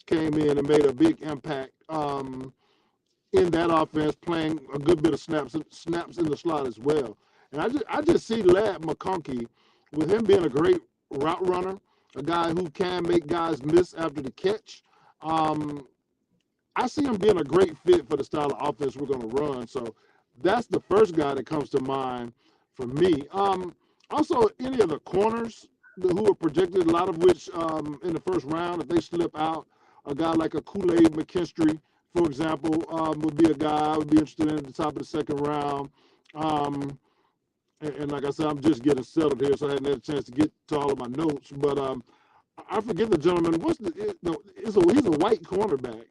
came in and made a big impact in that offense, playing a good bit of snaps in the slot as well. And I just see Ladd McConkey, with him being a great route runner, a guy who can make guys miss after the catch. I see him being a great fit for the style of offense we're going to run. So that's the first guy that comes to mind for me. Also, any of the corners who are projected, a lot of which in the first round, if they slip out, a guy like a Kool-Aid McKinstry for example, would be a guy I would be interested in at the top of the second round. And like I said, I'm just getting settled here, so I hadn't had a chance to get to all of my notes. But I forget the gentleman. He's a white cornerback.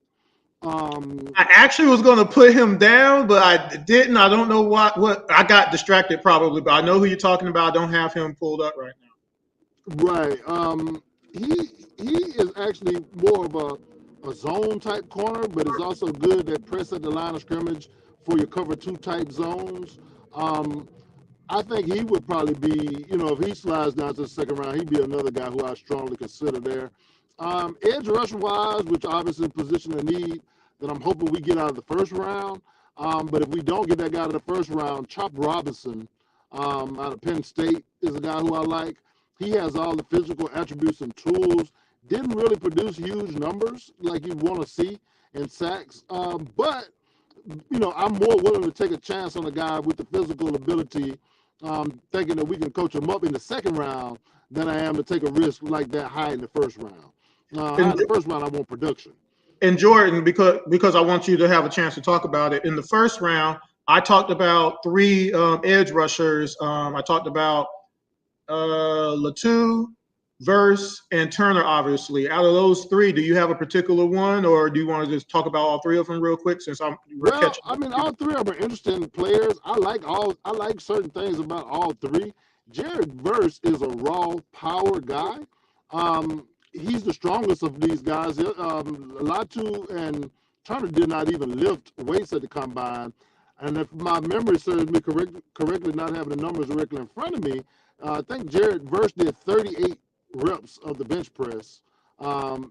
I actually was going to put him down, but I didn't. I don't know what I got distracted probably, but I know who you're talking about. I don't have him pulled up right now. Right. He is actually more of a zone type corner, but is also good at press at the line of scrimmage for your cover two type zones. I think he would probably be, if he slides down to the second round, he'd be another guy who I strongly consider there. Edge rush wise, which obviously is position of need that I'm hoping we get out of the first round. But if we don't get that guy out of the first round, Chop Robinson out of Penn State is a guy who I like. He has all the physical attributes and tools. Didn't really produce huge numbers like you'd want to see in sacks. But I'm more willing to take a chance on a guy with the physical ability, thinking that we can coach him up in the second round than I am to take a risk like that high in the first round. High in the first round, I want production. And Jordan, because I want you to have a chance to talk about it. In the first round, I talked about three edge rushers. I talked about Latu, Verse, and Turner, obviously. Out of those three, do you have a particular one, or do you want to just talk about all three of them real quick since we're catching up? All three of them are interesting players. I like certain things about all three. Jared Verse is a raw power guy. He's the strongest of these guys. Latu and Turner did not even lift weights at the combine. And if my memory serves me correctly, not having the numbers directly in front of me, I think Jared Verse did 38 reps of the bench press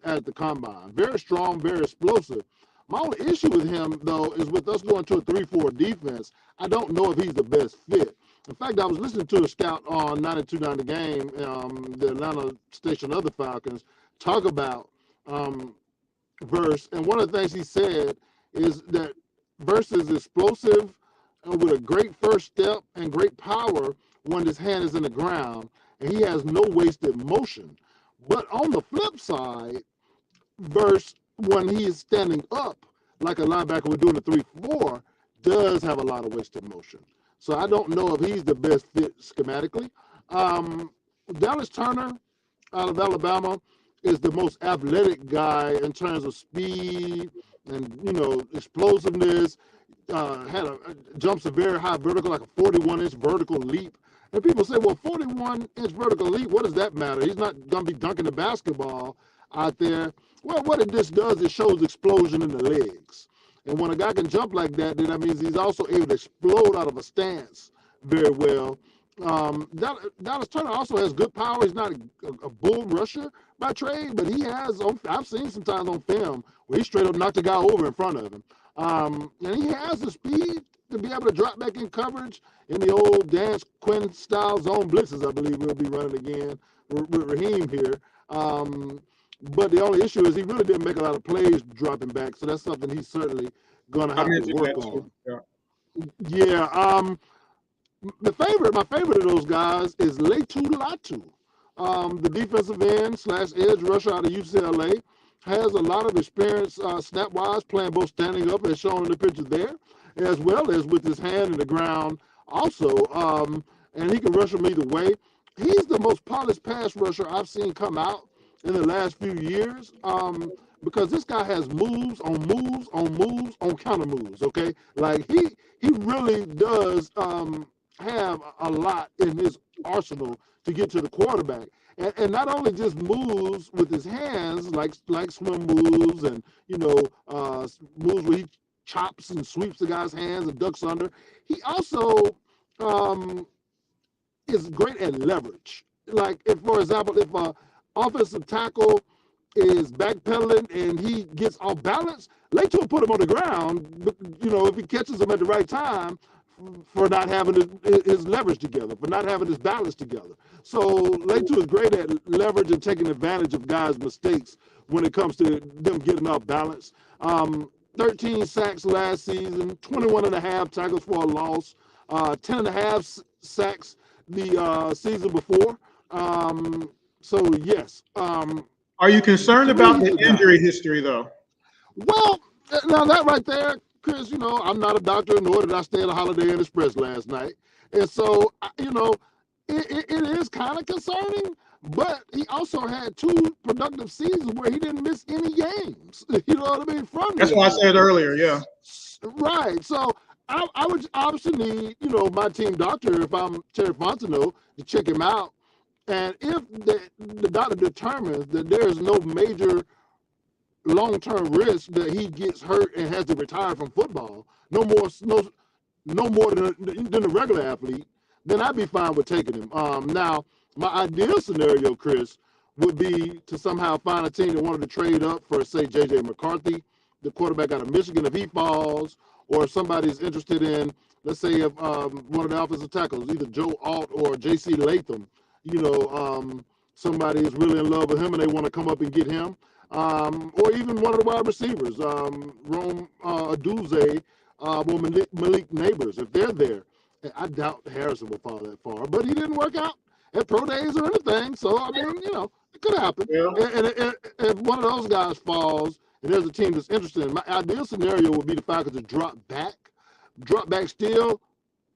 at the combine. Very strong, very explosive. My only issue with him, though, is with us going to a 3-4 defense, I don't know if he's the best fit. In fact, I was listening to a scout on 92.9 The Game, the Atlanta station of the Falcons, talk about Verse. And one of the things he said is that Verse is explosive with a great first step and great power when his hand is in the ground, and he has no wasted motion. But on the flip side, Verse, when he is standing up, like a linebacker would do in the 3-4, does have a lot of wasted motion. So I don't know if he's the best fit schematically. Dallas Turner out of Alabama is the most athletic guy in terms of speed and, explosiveness. Jumps a very high vertical, like a 41-inch vertical leap. And people say, well, 41-inch vertical leap, what does that matter? He's not going to be dunking the basketball out there. Well, what it just does, it shows explosion in the legs. And when a guy can jump like that, then that means he's also able to explode out of a stance very well. Dallas Turner also has good power. He's not a bull rusher by trade, but he has, I've seen sometimes on film where he straight up knocked a guy over in front of him. And he has the speed to be able to drop back in coverage in the old Dan Quinn style zone blitzes, I believe we'll be running again with Raheem here. But the only issue is he really didn't make a lot of plays dropping back, so that's something he's certainly going to have to work on. Yeah. My favorite of those guys is Latu Latu, the defensive end / edge rusher out of UCLA. Has a lot of experience snap-wise, playing both standing up as shown in the picture there, as well as with his hand in the ground also. And he can rush them either way. He's the most polished pass rusher I've seen come out in the last few years, because this guy has moves on moves on moves on counter moves, okay? Like, he really does have a lot in his arsenal to get to the quarterback. And not only just moves with his hands, like swim moves and, moves where he chops and sweeps the guy's hands and ducks under. He also is great at leverage. Like, for example, if a offensive tackle is backpedaling and he gets off balance, Latu will put him on the ground, if he catches him at the right time, for not having his leverage together, for not having his balance together. So Latu is great at leverage and taking advantage of guys' mistakes when it comes to them getting off balance. 13 sacks last season, 21 and a half tackles for a loss, 10 and a half sacks the season before. So, yes. Are you concerned about the injury history, though? Well, Now that right there, Chris, I'm not a doctor, nor did I stay at a Holiday Inn Express last night. And so, it is kind of concerning, but he also had 2 productive seasons where he didn't miss any games. You know what I mean? From That's the what I injury. said earlier. Yeah. Right. So I would obviously need, my team doctor, if I'm Terry Fontenot, to check him out. And if the doctor determines that there is no major long-term risk that he gets hurt and has to retire from football, no more than a regular athlete, then I'd be fine with taking him. Now, my ideal scenario, Chris, would be to somehow find a team that wanted to trade up for, say, J.J. McCarthy, the quarterback out of Michigan, if he falls, or if somebody's interested in, let's say, if one of the offensive tackles, either Joe Alt or J.C. Latham, somebody is really in love with him and they want to come up and get him. Or even one of the wide receivers, Rome Aduze, or Malik Neighbors, if they're there. I doubt Harrison will fall that far, but he didn't work out at pro days or anything. So, I mean, it could happen. Yeah. And if one of those guys falls and there's a team that's interested, my ideal scenario would be the Falcons to drop back still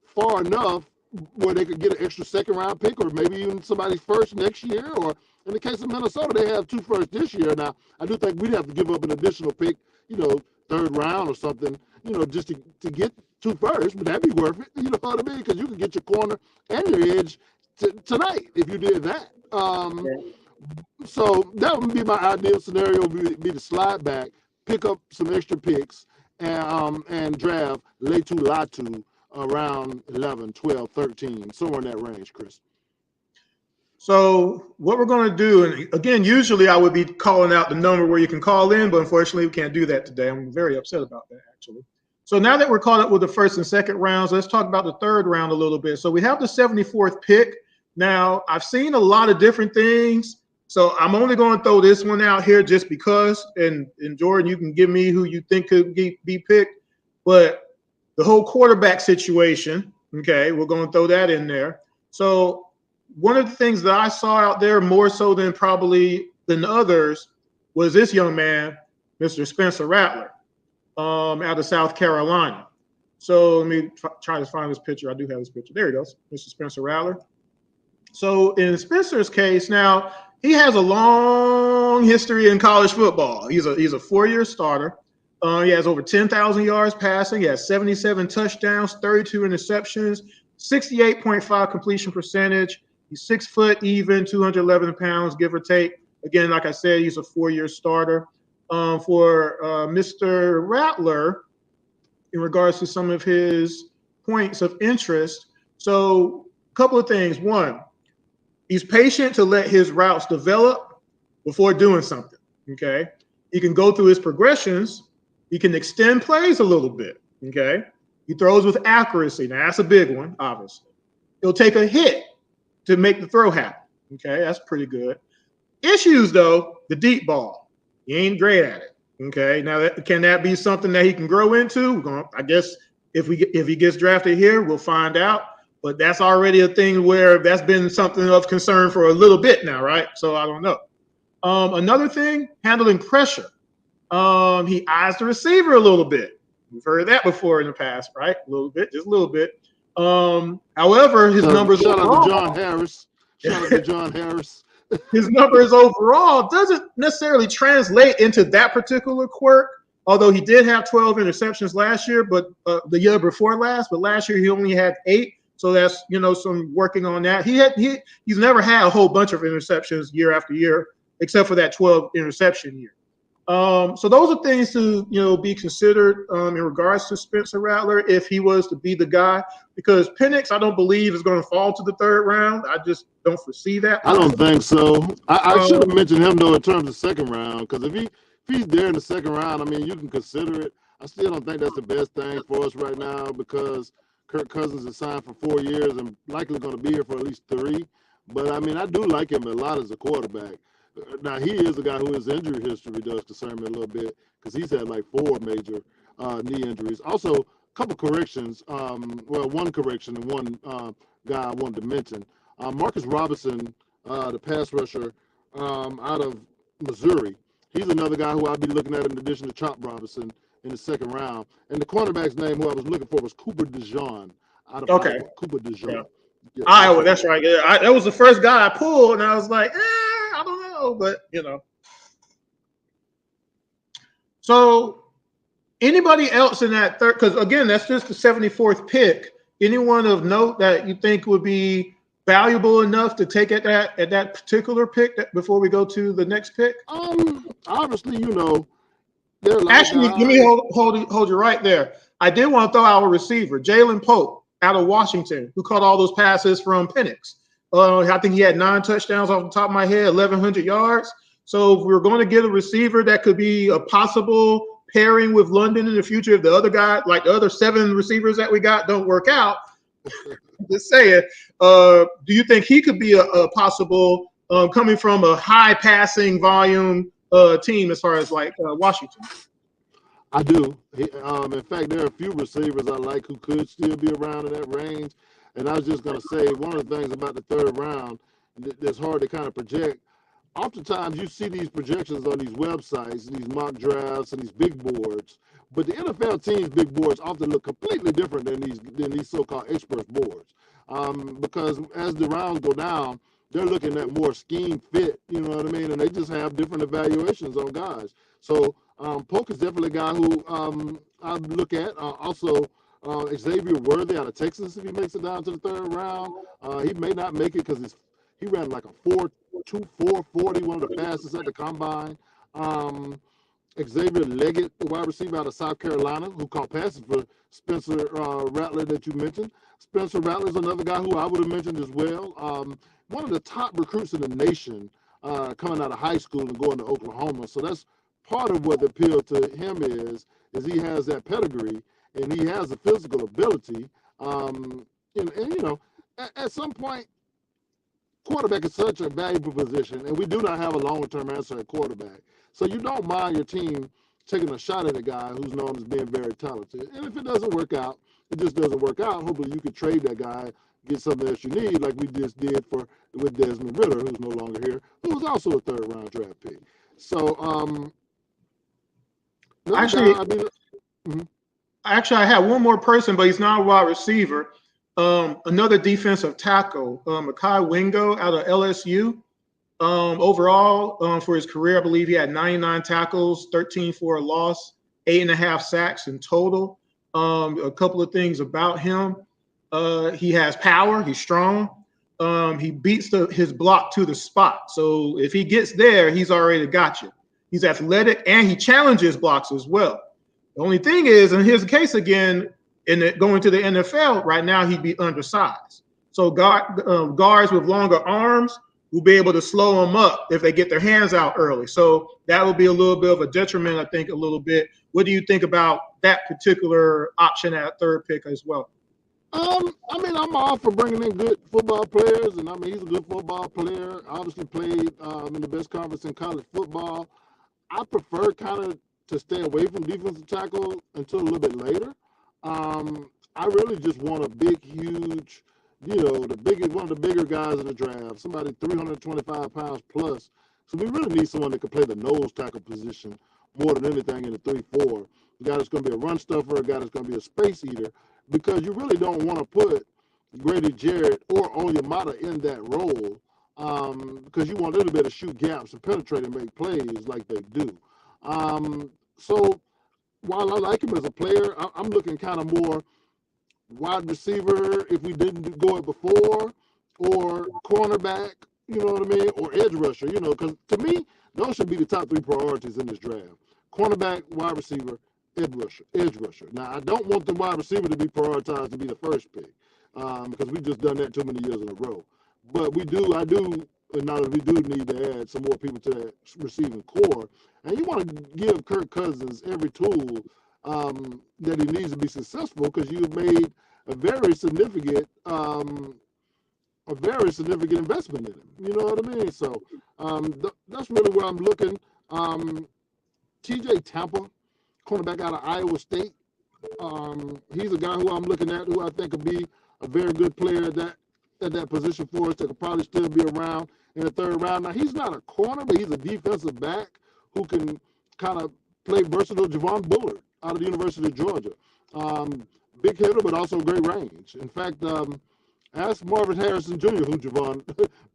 far enough where they could get an extra second-round pick or maybe even somebody's first next year. Or in the case of Minnesota, they have 2 firsts this year. Now, I do think we'd have to give up an additional pick, 3rd round or something, just to get 2 firsts, but that'd be worth it. You know what I mean? Because you can get your corner and your edge tonight if you did that. So that would be my ideal scenario, be to slide back, pick up some extra picks, and draft Latu Latu around 11, 12, 13, somewhere in that range, Chris. So what we're going to do, and again, usually I would be calling out the number where you can call in, but unfortunately we can't do that today. I'm very upset about that, actually. So now that we're caught up with the 1st and 2nd rounds, let's talk about the 3rd round a little bit. So we have the 74th pick. Now, I've seen a lot of different things, so I'm only going to throw this one out here just because, and Jordan, you can give me who you think could be picked, but the whole quarterback situation, okay, we're going to throw that in there. So one of the things that I saw out there more so than probably than others was this young man, Mr. Spencer Rattler, out of South Carolina. So let me try to find this picture. I do have this picture. There he goes, Mr. Spencer Rattler. So in Spencer's case, now he has a long history in college football. He's a 4-year starter. He has over 10,000 yards passing. He has 77 touchdowns, 32 interceptions, 68.5 completion percentage. He's 6 foot even, 211 pounds, give or take. Again, like I said, he's a 4-year starter. For Mr. Rattler, in regards to some of his points of interest, so a couple of things. One, he's patient to let his routes develop before doing something, okay? He can go through his progressions. He can extend plays a little bit, okay? He throws with accuracy. Now, that's a big one, obviously. He'll take a hit to make the throw happen, okay? That's pretty good. Issues, though, the deep ball. He ain't great at it, okay? Now, can that be something that he can grow into? I guess if he gets drafted here, we'll find out. But that's already a thing where that's been something of concern for a little bit now, right? So I don't know. Another thing, handling pressure. He eyes the receiver a little bit. We've heard that before in the past, right? A little bit, just a little bit. However, his numbers shout overall, out to John Harris. Shout out to John Harris. His numbers overall doesn't necessarily translate into that particular quirk. Although he did have 12 interceptions last year, but the year before last, but last year he only had 8. So that's some working on that. He's never had a whole bunch of interceptions year after year, except for that 12 interception year. So those are things to be considered in regards to Spencer Rattler if he was to be the guy, because Penix I don't believe is going to fall to the 3rd round. I just don't foresee that. I don't think so. I should have mentioned him though in terms of 2nd round, because if he's there in the 2nd round, I mean you can consider it. I still don't think that's the best thing for us right now because Kirk Cousins is signed for 4 years and likely going to be here for at least 3. But I mean I do like him a lot as a quarterback. Now, he is a guy who his injury history does concern me a little bit because he's had like 4 major knee injuries. Also, a couple corrections. One correction and one guy I wanted to mention. Marcus Robinson, the pass rusher out of Missouri. He's another guy who I'll be looking at in addition to Chop Robinson in the second round. And the cornerback's name, who I was looking for, was Cooper DeJean out of Okay. Iowa. Cooper DeJean. Yeah. Yeah, Iowa, that's right. Yeah, that was the first guy I pulled, and I was like, I don't know, but So, anybody else in that third? Because again, that's just the 74th pick. Anyone of note that you think would be valuable enough to take at that particular pick before we go to the next pick? Obviously, there are a lot Actually, of guys. let me hold you right there. I did want to throw out a receiver, Jalen Pope out of Washington, who caught all those passes from Penix. I think he had 9 touchdowns off the top of my head, 1,100 yards. So if we're going to get a receiver that could be a possible pairing with London in the future, if the other guy, like the other 7 receivers that we got, don't work out, just saying, do you think he could be a possible coming from a high passing volume team as far as like Washington? I do. In fact, there are a few receivers I like who could still be around in that range. And I was just going to say, one of the things about the third round that's hard to kind of project, oftentimes you see these projections on these websites, these mock drafts, and these big boards. But the NFL teams' big boards often look completely different than these so-called experts boards. Because as the rounds go down, they're looking at more scheme fit, you know what I mean? And they just have different evaluations on guys. So Polk is definitely a guy who I look at. Also, Xavier Worthy out of Texas, if he makes it down to the third round. He may not make it because he ran like a 4.2440, one of the fastest at the combine. Xavier Leggett, the wide receiver out of South Carolina, who caught passes for Spencer Rattler that you mentioned. Spencer Rattler is another guy who I would have mentioned as well. One of the top recruits in the nation coming out of high school and going to Oklahoma. So that's part of what the appeal to him is he has that pedigree and he has the physical ability. And at some point, quarterback is such a valuable position, and we do not have a long-term answer at quarterback. So you don't mind your team taking a shot at a guy who's known as being very talented. And if it doesn't work out, it just doesn't work out. Hopefully you could trade that guy, get something else you need, like we just did with Desmond Ridder, who's no longer here, who was also a third-round draft pick. So, Actually, I had one more person, but he's not a wide receiver. Another defensive tackle, Mekhi Wingo out of LSU. Overall, for his career, I believe he had 99 tackles, 13 for a loss, 8.5 sacks in total. A couple of things about him. He has power. He's strong. He beats his block to the spot. So if he gets there, he's already got you. He's athletic, and he challenges blocks as well. The only thing is, in his case again, going to the NFL right now, he'd be undersized. So guards with longer arms will be able to slow him up if they get their hands out early. So that will be a little bit of a detriment, I think, a little bit. What do you think about that particular option at third pick as well? I'm all for bringing in good football players, and he's a good football player. Obviously played in the best conference in college football. I prefer kind of to stay away from defensive tackle until a little bit later. I really just want a big, huge, one of the bigger guys in the draft, somebody 325 pounds plus. So we really need someone that can play the nose tackle position more than anything in the 3-4. A guy that's going to be a run stuffer, a guy that's going to be a space eater, because you really don't want to put Grady Jarrett or Onyemata in that role because you want a little bit of shoot gaps and penetrate and make plays like they do. So while I like him as a player, I'm looking kind of more wide receiver if we didn't go it before, or cornerback, you know what I mean, or edge rusher, because to me, those should be the top 3 priorities in this draft. Cornerback, wide receiver, edge rusher. Now, I don't want the wide receiver to be prioritized to be the first pick because we've just done that too many years in a row. But we do need to add some more people to that receiving core. And you want to give Kirk Cousins every tool that he needs to be successful because you've made a very significant investment in him. You know what I mean? So that's really where I'm looking. TJ Tampa, cornerback out of Iowa State. He's a guy who I'm looking at who I think could be a very good player at that position for us that could probably still be around in the third round. Now, he's not a corner, but he's a defensive back who can kind of play versatile. Javon Bullard out of the University of Georgia. Big hitter, but also great range. In fact, ask Marvin Harrison Jr. who Javon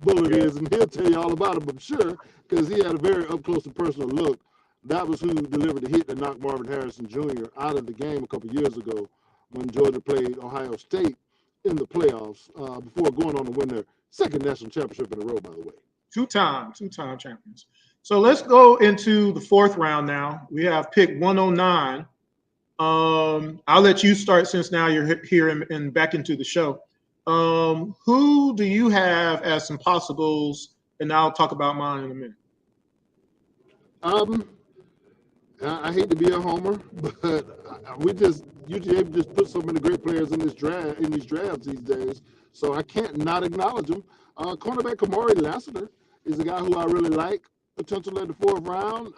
Bullard is, and he'll tell you all about him, I'm sure, because he had a very up-close and personal look. That was who delivered the hit that knocked Marvin Harrison Jr. out of the game a couple years ago when Georgia played Ohio State in the playoffs before going on to win their second national championship in a row, by the way. Two-time champions. So let's go into the fourth round now. We have pick 109. I'll let you start since now you're here and back into the show. Who do you have as some possibles? And I'll talk about mine in a minute. I hate to be a homer, but UGA just put so many great players in these drafts these days, so I can't not acknowledge them. Cornerback Kamari Lassiter is a guy who I really like, potential at the fourth round.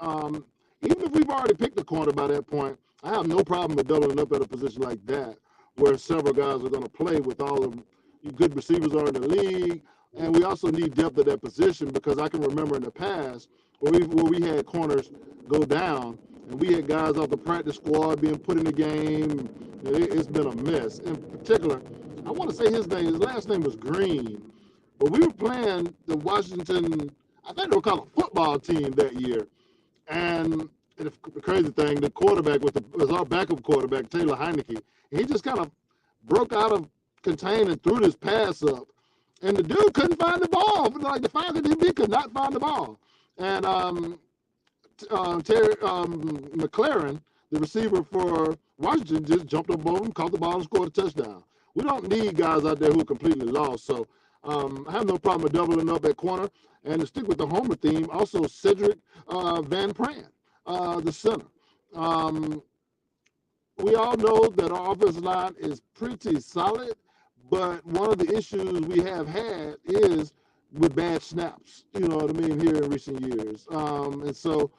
Even if we've already picked a corner by that point, I have no problem with doubling up at a position like that, where several guys are going to play with all of the good receivers are in the league, and we also need depth at that position because I can remember in the past where we had corners go down, and we had guys off the practice squad being put in the game. It's been a mess. In particular, I want to say his last name was Green, but we were playing the Washington, I think they were called a football team that year, and the crazy thing, the quarterback was our backup quarterback, Taylor Heineke. He just kind of broke out of contain and threw this pass up, and the dude couldn't find the ball. Like the Falcons, he could not find the ball. And Terry McLaren, the receiver for Washington, just jumped up over him, caught the ball, and scored a touchdown. We don't need guys out there who are completely lost. So I have no problem with doubling up at corner. And to stick with the homer theme, also Cedric Van Pran, the center. We all know that our offensive line is pretty solid, but one of the issues we have had is with bad snaps, you know what I mean, here in recent years. And so,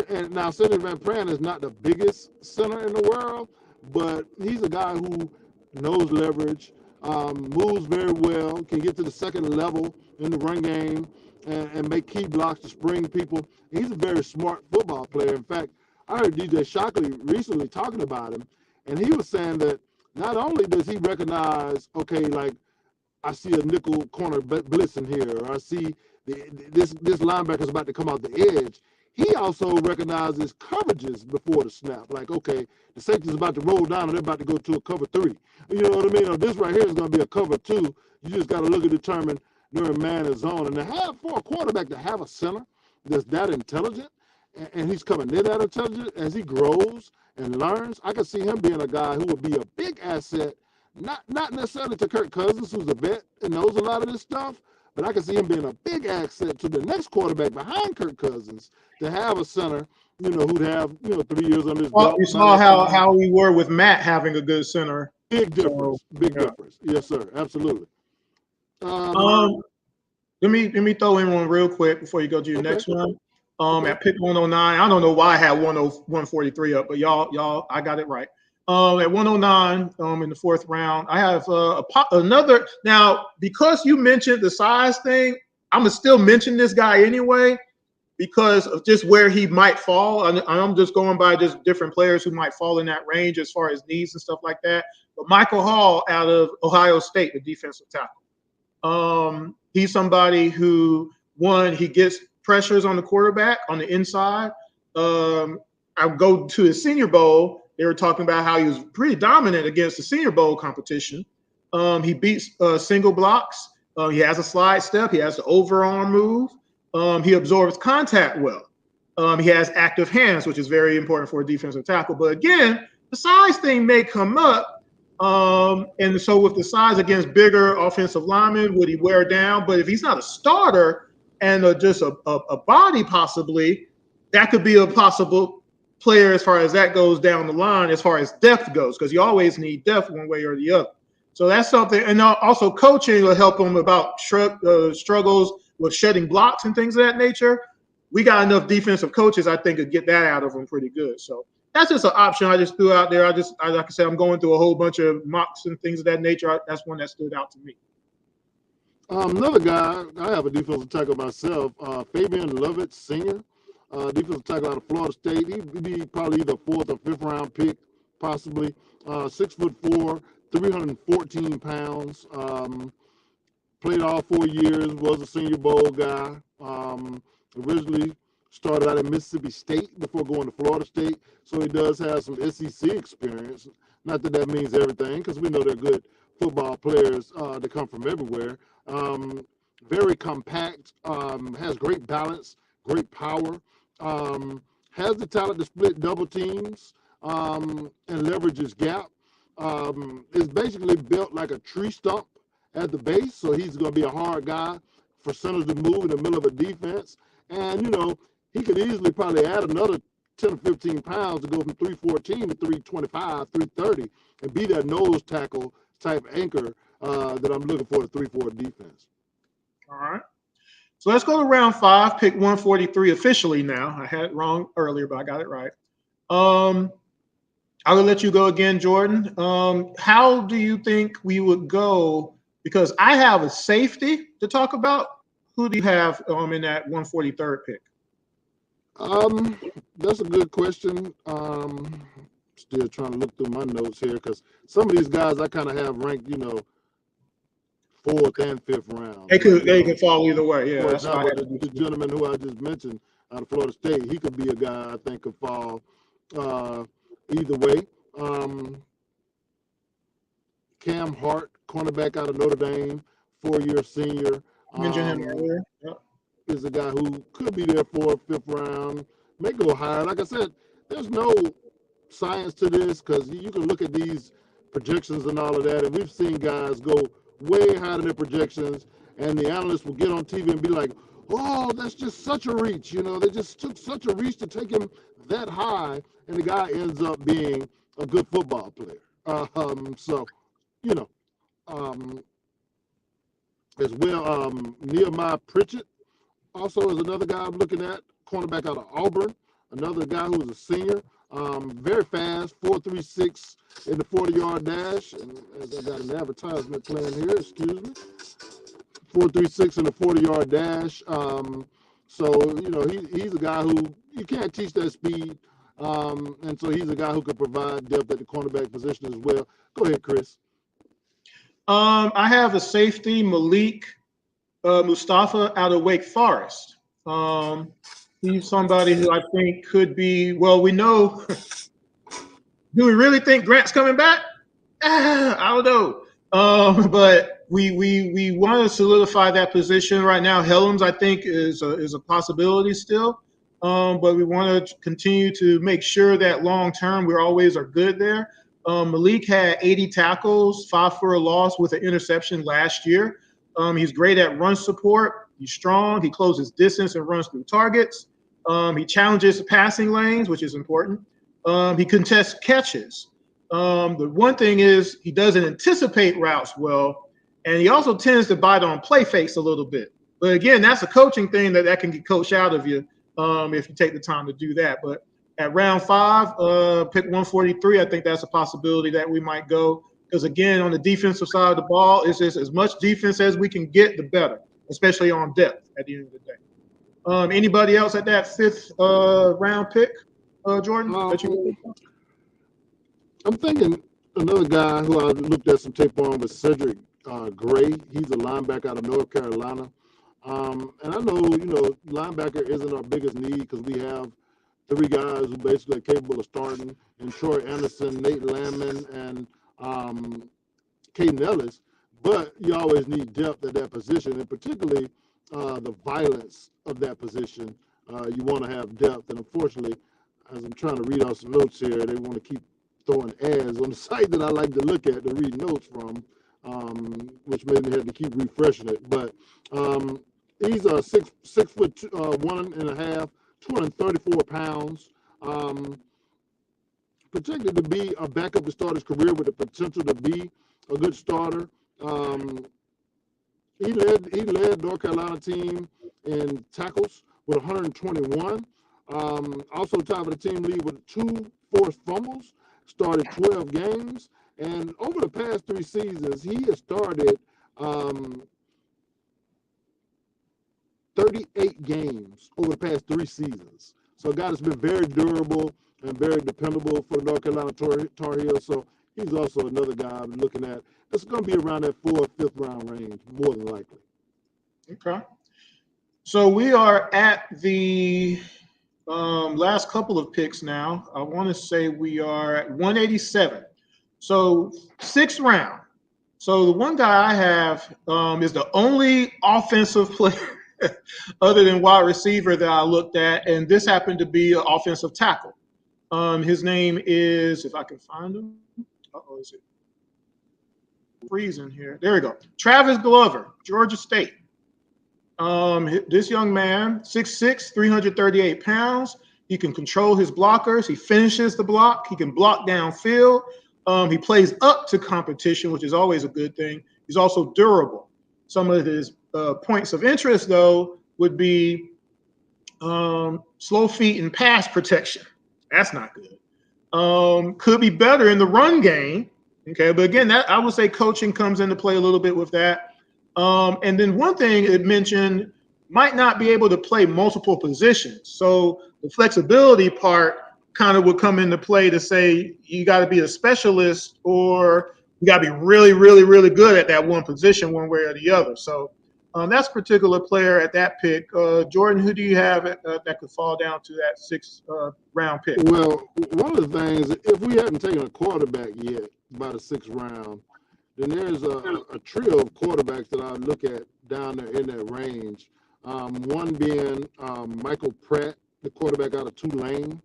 and now Cedric Van Pran is not the biggest center in the world, but he's a guy who knows leverage, moves very well, can get to the second level in the run game and make key blocks to spring people. He's a very smart football player. In fact, I heard DJ Shockley recently talking about him, and he was saying that not only does he recognize, okay, like I see a nickel corner blitzing here, or I see this linebacker's about to come out the edge, he also recognizes coverages before the snap. Like, okay, the safety's about to roll down and they're about to go to a cover 3. You know what I mean? Or this right here is going to be a cover 2. You just got to look and determine during man and zone. And for a quarterback to have a center that's that intelligent, and he's coming in that intelligent as he grows and learns, I can see him being a guy who would be a big asset, not necessarily to Kirk Cousins, who's a vet and knows a lot of this stuff, but I can see him being a big asset to the next quarterback behind Kirk Cousins to have a center, who'd have, 3 years on his belt. You saw how we were with Matt having a good center. Big difference. Difference. Yes, sir. Absolutely. Let me throw in one real quick before you go to your next one. At pick 109, I don't know why I had 143 up, but y'all, I got it right. At 109, in the fourth round, I have another. Now, because you mentioned the size thing, I'm gonna still mention this guy anyway, because of just where he might fall. I'm just going by just different players who might fall in that range as far as needs and stuff like that. But Michael Hall out of Ohio State, the defensive tackle. He's somebody who, he gets pressures on the quarterback on the inside. I go to his Senior Bowl. They were talking about how he was pretty dominant against the Senior Bowl competition. He beats single blocks. He has a slide step. He has the overarm move. He absorbs contact well. He has active hands, which is very important for a defensive tackle. But again, the size thing may come up. And so with the size against bigger offensive linemen, would he wear down? But if he's not a starter and just a body possibly, that could be a possible player as far as that goes down the line, as far as depth goes, because you always need depth one way or the other. So that's something. And also coaching will help him about struggles with shedding blocks and things of that nature. We got enough defensive coaches, I think, to get that out of him pretty good. So that's just an option I just threw out there. Like I said, I'm going through a whole bunch of mocks and things of that nature. That's one that stood out to me. Another guy, I have a defensive tackle myself, Fabian Lovett Sr. defensive tackle out of Florida State. He'd be probably either 4th or 5th round pick, possibly. 6'4", 314 pounds. Played all 4 years, was a Senior Bowl guy. Originally started out at Mississippi State before going to Florida State, so he does have some SEC experience. Not that that means everything, because we know they're good football players that come from everywhere. Very compact, has great balance, great power, has the talent to split double teams and leverage his gap. Is basically built like a tree stump at the base, so he's going to be a hard guy for centers to move in the middle of a defense. And, you know, he could easily probably add another 10 or 15 pounds to go from 314 to 325, 330, and be that nose tackle type anchor that I'm looking for the 3-4 defense. All right. So let's go to round 5, pick 143 officially now. I had it wrong earlier, but I got it right. I will let you go again, Jordan. How do you think we would go? Because I have a safety to talk about. Who do you have in that 143rd pick? That's a good question. Still trying to look through my notes here, because some of these guys I kind of have ranked, you know, 4th and 5th round. They can fall either way. Yeah, for that's example, the gentleman who I just mentioned out of Florida State, he could be a guy I think could fall either way. Cam Hart, cornerback out of Notre Dame, 4-year senior. Mentioned him earlier. Yep. Is a guy who could be there 4th, 5th round, may go higher. Like I said, there's no science to this, because you can look at these projections and all of that, and we've seen guys go way higher than their projections, and the analysts will get on TV and be like, oh, that's just such a reach. You know, they just took such a reach to take him that high, and the guy ends up being a good football player. So, you know, as well, Nehemiah Pritchett also is another guy I'm looking at, cornerback out of Auburn, another guy who is a senior, very fast, 4.36 in the 40-yard dash. And as I got an advertisement playing here, excuse me, 4.36 in the 40-yard dash. So, you know, he's a guy who you can't teach that speed. And so he's a guy who could provide depth at the cornerback position as well. Go ahead, Chris. I have a safety, Malik Mustafa out of Wake Forest. He's somebody who I think could be, well, we know. Do we really think Grant's coming back? I don't know. But we want to solidify that position right now. Helms, I think, is a possibility still. But we want to continue to make sure that long term we always are good there. Malik had 80 tackles, 5 for a loss with an interception last year. He's great at run support. He's strong. He closes distance and runs through targets. He challenges passing lanes, which is important. He contests catches. The one thing is he doesn't anticipate routes well, and he also tends to bite on play fakes a little bit. But again, that's a coaching thing that can get coached out of you if you take the time to do that. But at round 5, pick 143, I think that's a possibility that we might go. Because, again, on the defensive side of the ball, it's just as much defense as we can get, the better, especially on depth at the end of the day. Anybody else at that 5th round pick, Jordan? I'm thinking another guy who I looked at some tape on was Cedric Gray. He's a linebacker out of North Carolina. And I know, you know, linebacker isn't our biggest need because we have 3 guys who basically are capable of starting, and Troy Anderson, Nate Landman, and Caden Ellis. But you always need depth at that position, and particularly the violence of that position. You want to have depth, and unfortunately, as I'm trying to read out some notes here, they want to keep throwing ads on the site that I like to look at to read notes from, which made me have to keep refreshing it. But he's a 6 foot 1.5, 234 pounds. Projected to be a backup to start his career with the potential to be a good starter. He led North Carolina team in tackles with 121. Also tied for the team lead with 2 forced fumbles. Started 12 games, and over the past 3 seasons, he has started 38 games over the past 3 seasons. So a guy that's been very durable and very dependable for the North Carolina Tar Heels. So he's also another guy I'm looking at. It's going to be around that 4th, 5th round range, more than likely. Okay. So we are at the last couple of picks now. I want to say we are at 187. So 6th round. So the one guy I have is the only offensive player other than wide receiver that I looked at, and this happened to be an offensive tackle. His name is, if I can find him. Uh-oh, is it freezing here? There we go. Travis Glover, Georgia State. This young man, 6'6", 338 pounds. He can control his blockers. He finishes the block. He can block downfield. He plays up to competition, which is always a good thing. He's also durable. Some of his points of interest, though, would be slow feet and pass protection. That's not good. Could be better in the run game. Okay, but again, that I would say coaching comes into play a little bit with that. And then one thing it mentioned, might not be able to play multiple positions. So the flexibility part kind of would come into play to say you got to be a specialist or you got to be really, really, really good at that one position one way or the other. So that's a particular player at that pick. Jordan, who do you have that could fall down to that 6th round pick? Well, one of the things, if we hadn't taken a quarterback yet by the 6th round, then there's a trio of quarterbacks that I look at down there in that range. One being Michael Pratt, the quarterback out of Tulane.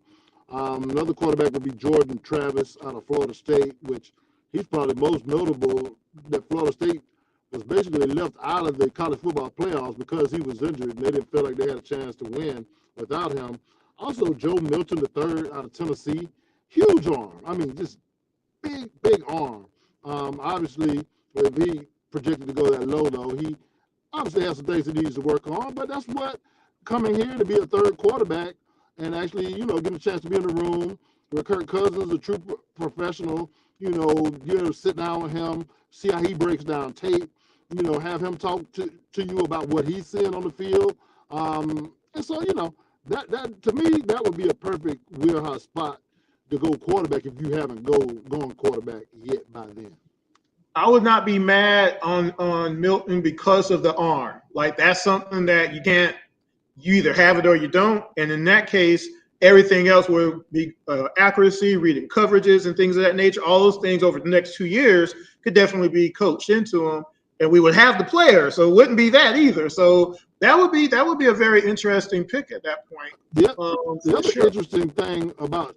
Another quarterback would be Jordan Travis out of Florida State, which he's probably most notable that Florida State was basically left out of the college football playoffs because he was injured and they didn't feel like they had a chance to win without him. Also, Joe Milton III out of Tennessee, huge arm. I mean, just big, big arm. Obviously, if he projected to go that low, though, he obviously has some things he needs to work on, but that's what coming here to be a 3rd quarterback and actually, getting a chance to be in the room with Kirk Cousins, a true professional, sit down with him, see how he breaks down tape, have him talk to you about what he's seeing on the field. And so, that to me, that would be a perfect wheelhouse spot to go quarterback if you haven't gone quarterback yet by then. I would not be mad on Milton because of the arm. Like, that's something that you either have it or you don't. And in that case, everything else will be accuracy, reading coverages and things of that nature. All those things over the next 2 years could definitely be coached into them. And we would have the player, so it wouldn't be that either. So that would be a very interesting pick at that point. Yep. The other interesting thing about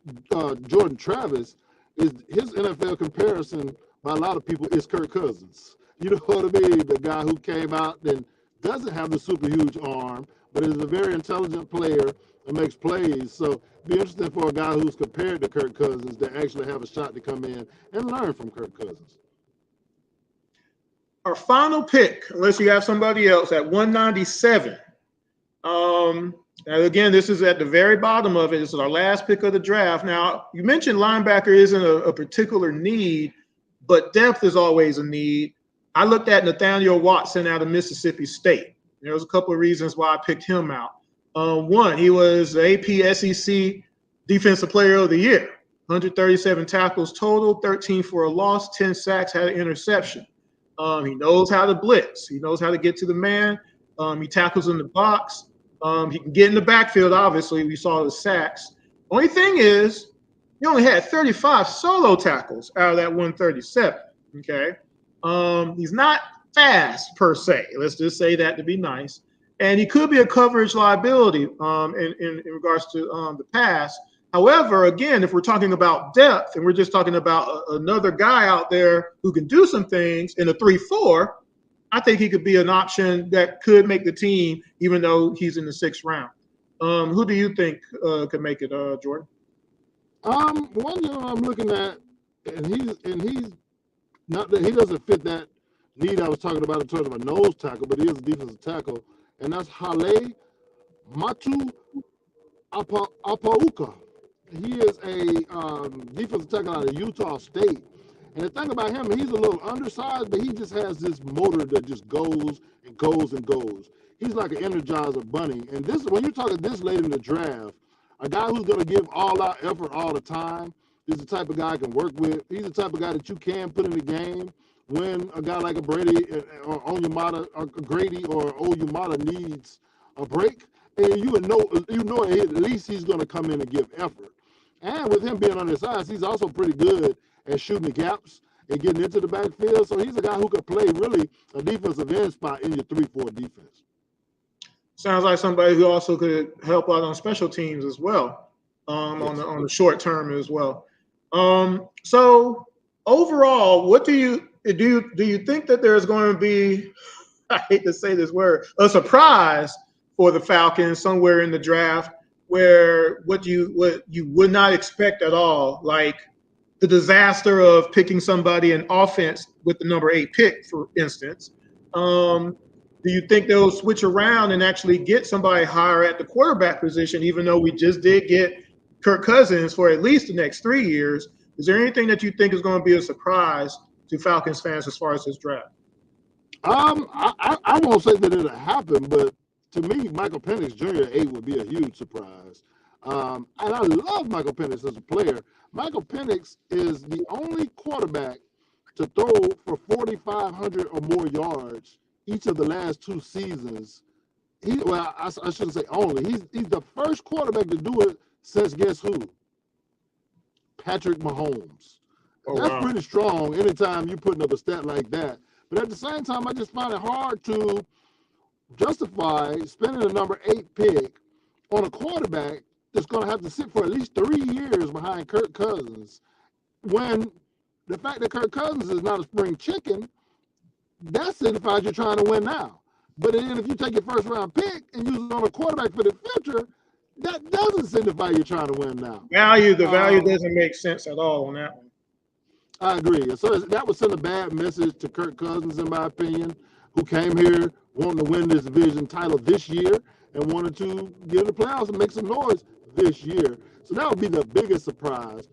Jordan Travis is his NFL comparison by a lot of people is Kirk Cousins. You know what I mean? The guy who came out and doesn't have the super huge arm, but is a very intelligent player and makes plays. So it'd be interesting for a guy who's compared to Kirk Cousins to actually have a shot to come in and learn from Kirk Cousins. Our final pick, unless you have somebody else, at 197. And again, this is at the very bottom of it. This is our last pick of the draft. Now, you mentioned linebacker isn't a particular need, but depth is always a need. I looked at Nathaniel Watson out of Mississippi State. There was a couple of reasons why I picked him out. One, he was the AP SEC Defensive Player of the Year. 137 tackles total, 13 for a loss, 10 sacks, had an interception. He knows how to blitz. He knows how to get to the man. He tackles in the box. He can get in the backfield, obviously. We saw the sacks. Only thing is, he only had 35 solo tackles out of that 137, okay? He's not fast, per se. Let's just say that to be nice. And he could be a coverage liability in regards to the pass. However, again, if we're talking about depth and we're just talking about another guy out there who can do some things in a 3-4, I think he could be an option that could make the team, even though he's in the 6th round. Who do you think could make it, Jordan? One I'm looking at, and he's not that he doesn't fit that need I was talking about in terms of a nose tackle, but he is a defensive tackle, and that's Hale Matu Apauka. He is a defensive tackle out of Utah State. And the thing about him, he's a little undersized, but he just has this motor that just goes and goes and goes. he's like an Energizer bunny. And this, when you're talking this late in the draft, a guy who's going to give all out effort all the time is the type of guy I can work with. He's the type of guy that you can put in the game when a guy like a Brady or Onyemata, or Grady or Oyemata needs a break. And you know at least he's going to come in and give effort. And with him being on his size, he's also pretty good at shooting the gaps and getting into the backfield. So he's a guy who could play really a defensive end spot in your 3-4 defense. Sounds like somebody who also could help out on special teams as well, yes, on the short term as well. So overall, what do you think that there's going to be, I hate to say this word, a surprise for the Falcons somewhere in the draft where what you would not expect at all, like the disaster of picking somebody in offense with the number 8 pick, for instance? Do you think they'll switch around and actually get somebody higher at the quarterback position, even though we just did get Kirk Cousins for at least the next 3 years? Is there anything that you think is going to be a surprise to Falcons fans as far as this draft? I won't say that it'll happen, but to me, Michael Penix Jr. at 8 would be a huge surprise. And I love Michael Penix as a player. Michael Penix is the only quarterback to throw for 4,500 or more yards each of the last 2 seasons. I shouldn't say only. He's the first quarterback to do it since guess who? Patrick Mahomes. Oh, That's wow. pretty strong anytime you're putting up a stat like that. But at the same time, I just find it hard to justify spending the number 8 pick on a quarterback that's going to have to sit for at least 3 years behind Kirk Cousins, when the fact that Kirk Cousins is not a spring chicken, that signifies you're trying to win now. But then if you take your first round pick and use it on a quarterback for the future, that doesn't signify you're trying to win now. The value doesn't make sense at all on that one. I agree. So that would send a bad message to Kirk Cousins, in my opinion, who came here wanting to win this division title this year and wanted to get in the playoffs and make some noise this year. So that would be the biggest surprise.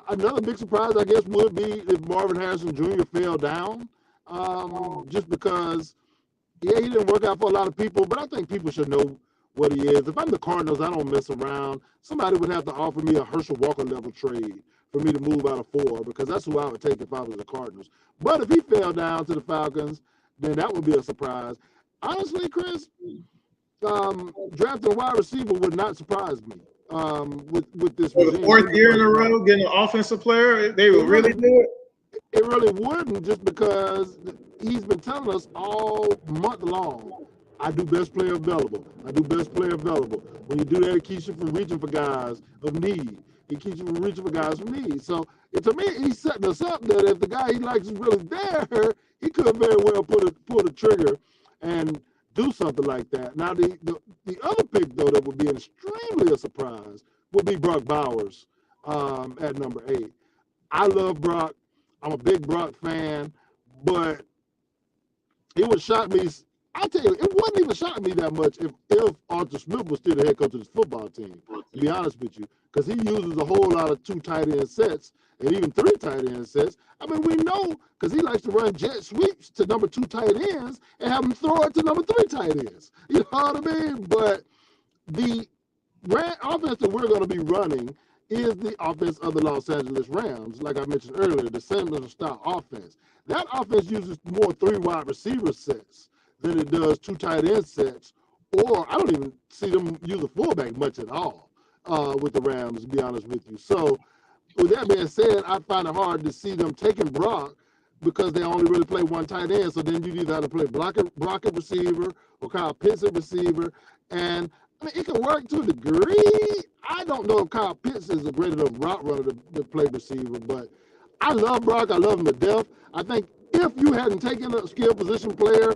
Another big surprise, I guess, would be if Marvin Harrison Jr. fell down, just because, yeah, he didn't work out for a lot of people, but I think people should know what he is. If I'm the Cardinals, I don't mess around. Somebody would have to offer me a Herschel Walker level trade for me to move out of 4, because that's who I would take if I was the Cardinals. But if he fell down to the Falcons, then that would be a surprise. Honestly, Chris, drafting a wide receiver would not surprise me. With this for the 4th year in a row, getting an offensive player, they would really do it? It really wouldn't, just because he's been telling us all month long, I do best player available. I do best player available. When you do that, it keeps you from reaching for guys of need. It keeps you from reaching for guys of need. So to me, he's setting us up that if the guy he likes is really there, he could very well pull the trigger and do something like that. Now, the other pick, though, that would be extremely a surprise would be Brock Bowers at number 8. I love Brock. I'm a big Brock fan, but it would shock me. I tell you, it wouldn't even shock me that much if Arthur Smith was still the head coach of this football team, to be honest with you, because he uses a whole lot of 2 tight end sets and even 3 tight end sets. I mean, we know, because he likes to run jet sweeps to number 2 tight ends and have them throw it to number 3 tight ends. You know what I mean? But the offense that we're going to be running is the offense of the Los Angeles Rams, like I mentioned earlier, the similar style offense. That offense uses more 3 wide receiver sets than it does 2 tight end sets, or I don't even see them use a fullback much at all with the Rams, to be honest with you. So with that being said, I find it hard to see them taking Brock because they only really play 1 tight end. So then you either have to play Brock at receiver or Kyle Pitts at receiver. And I mean, it can work to a degree. I don't know if Kyle Pitts is a great enough route runner to play receiver, but I love Brock. I love him to death. I think if you hadn't taken a skill position player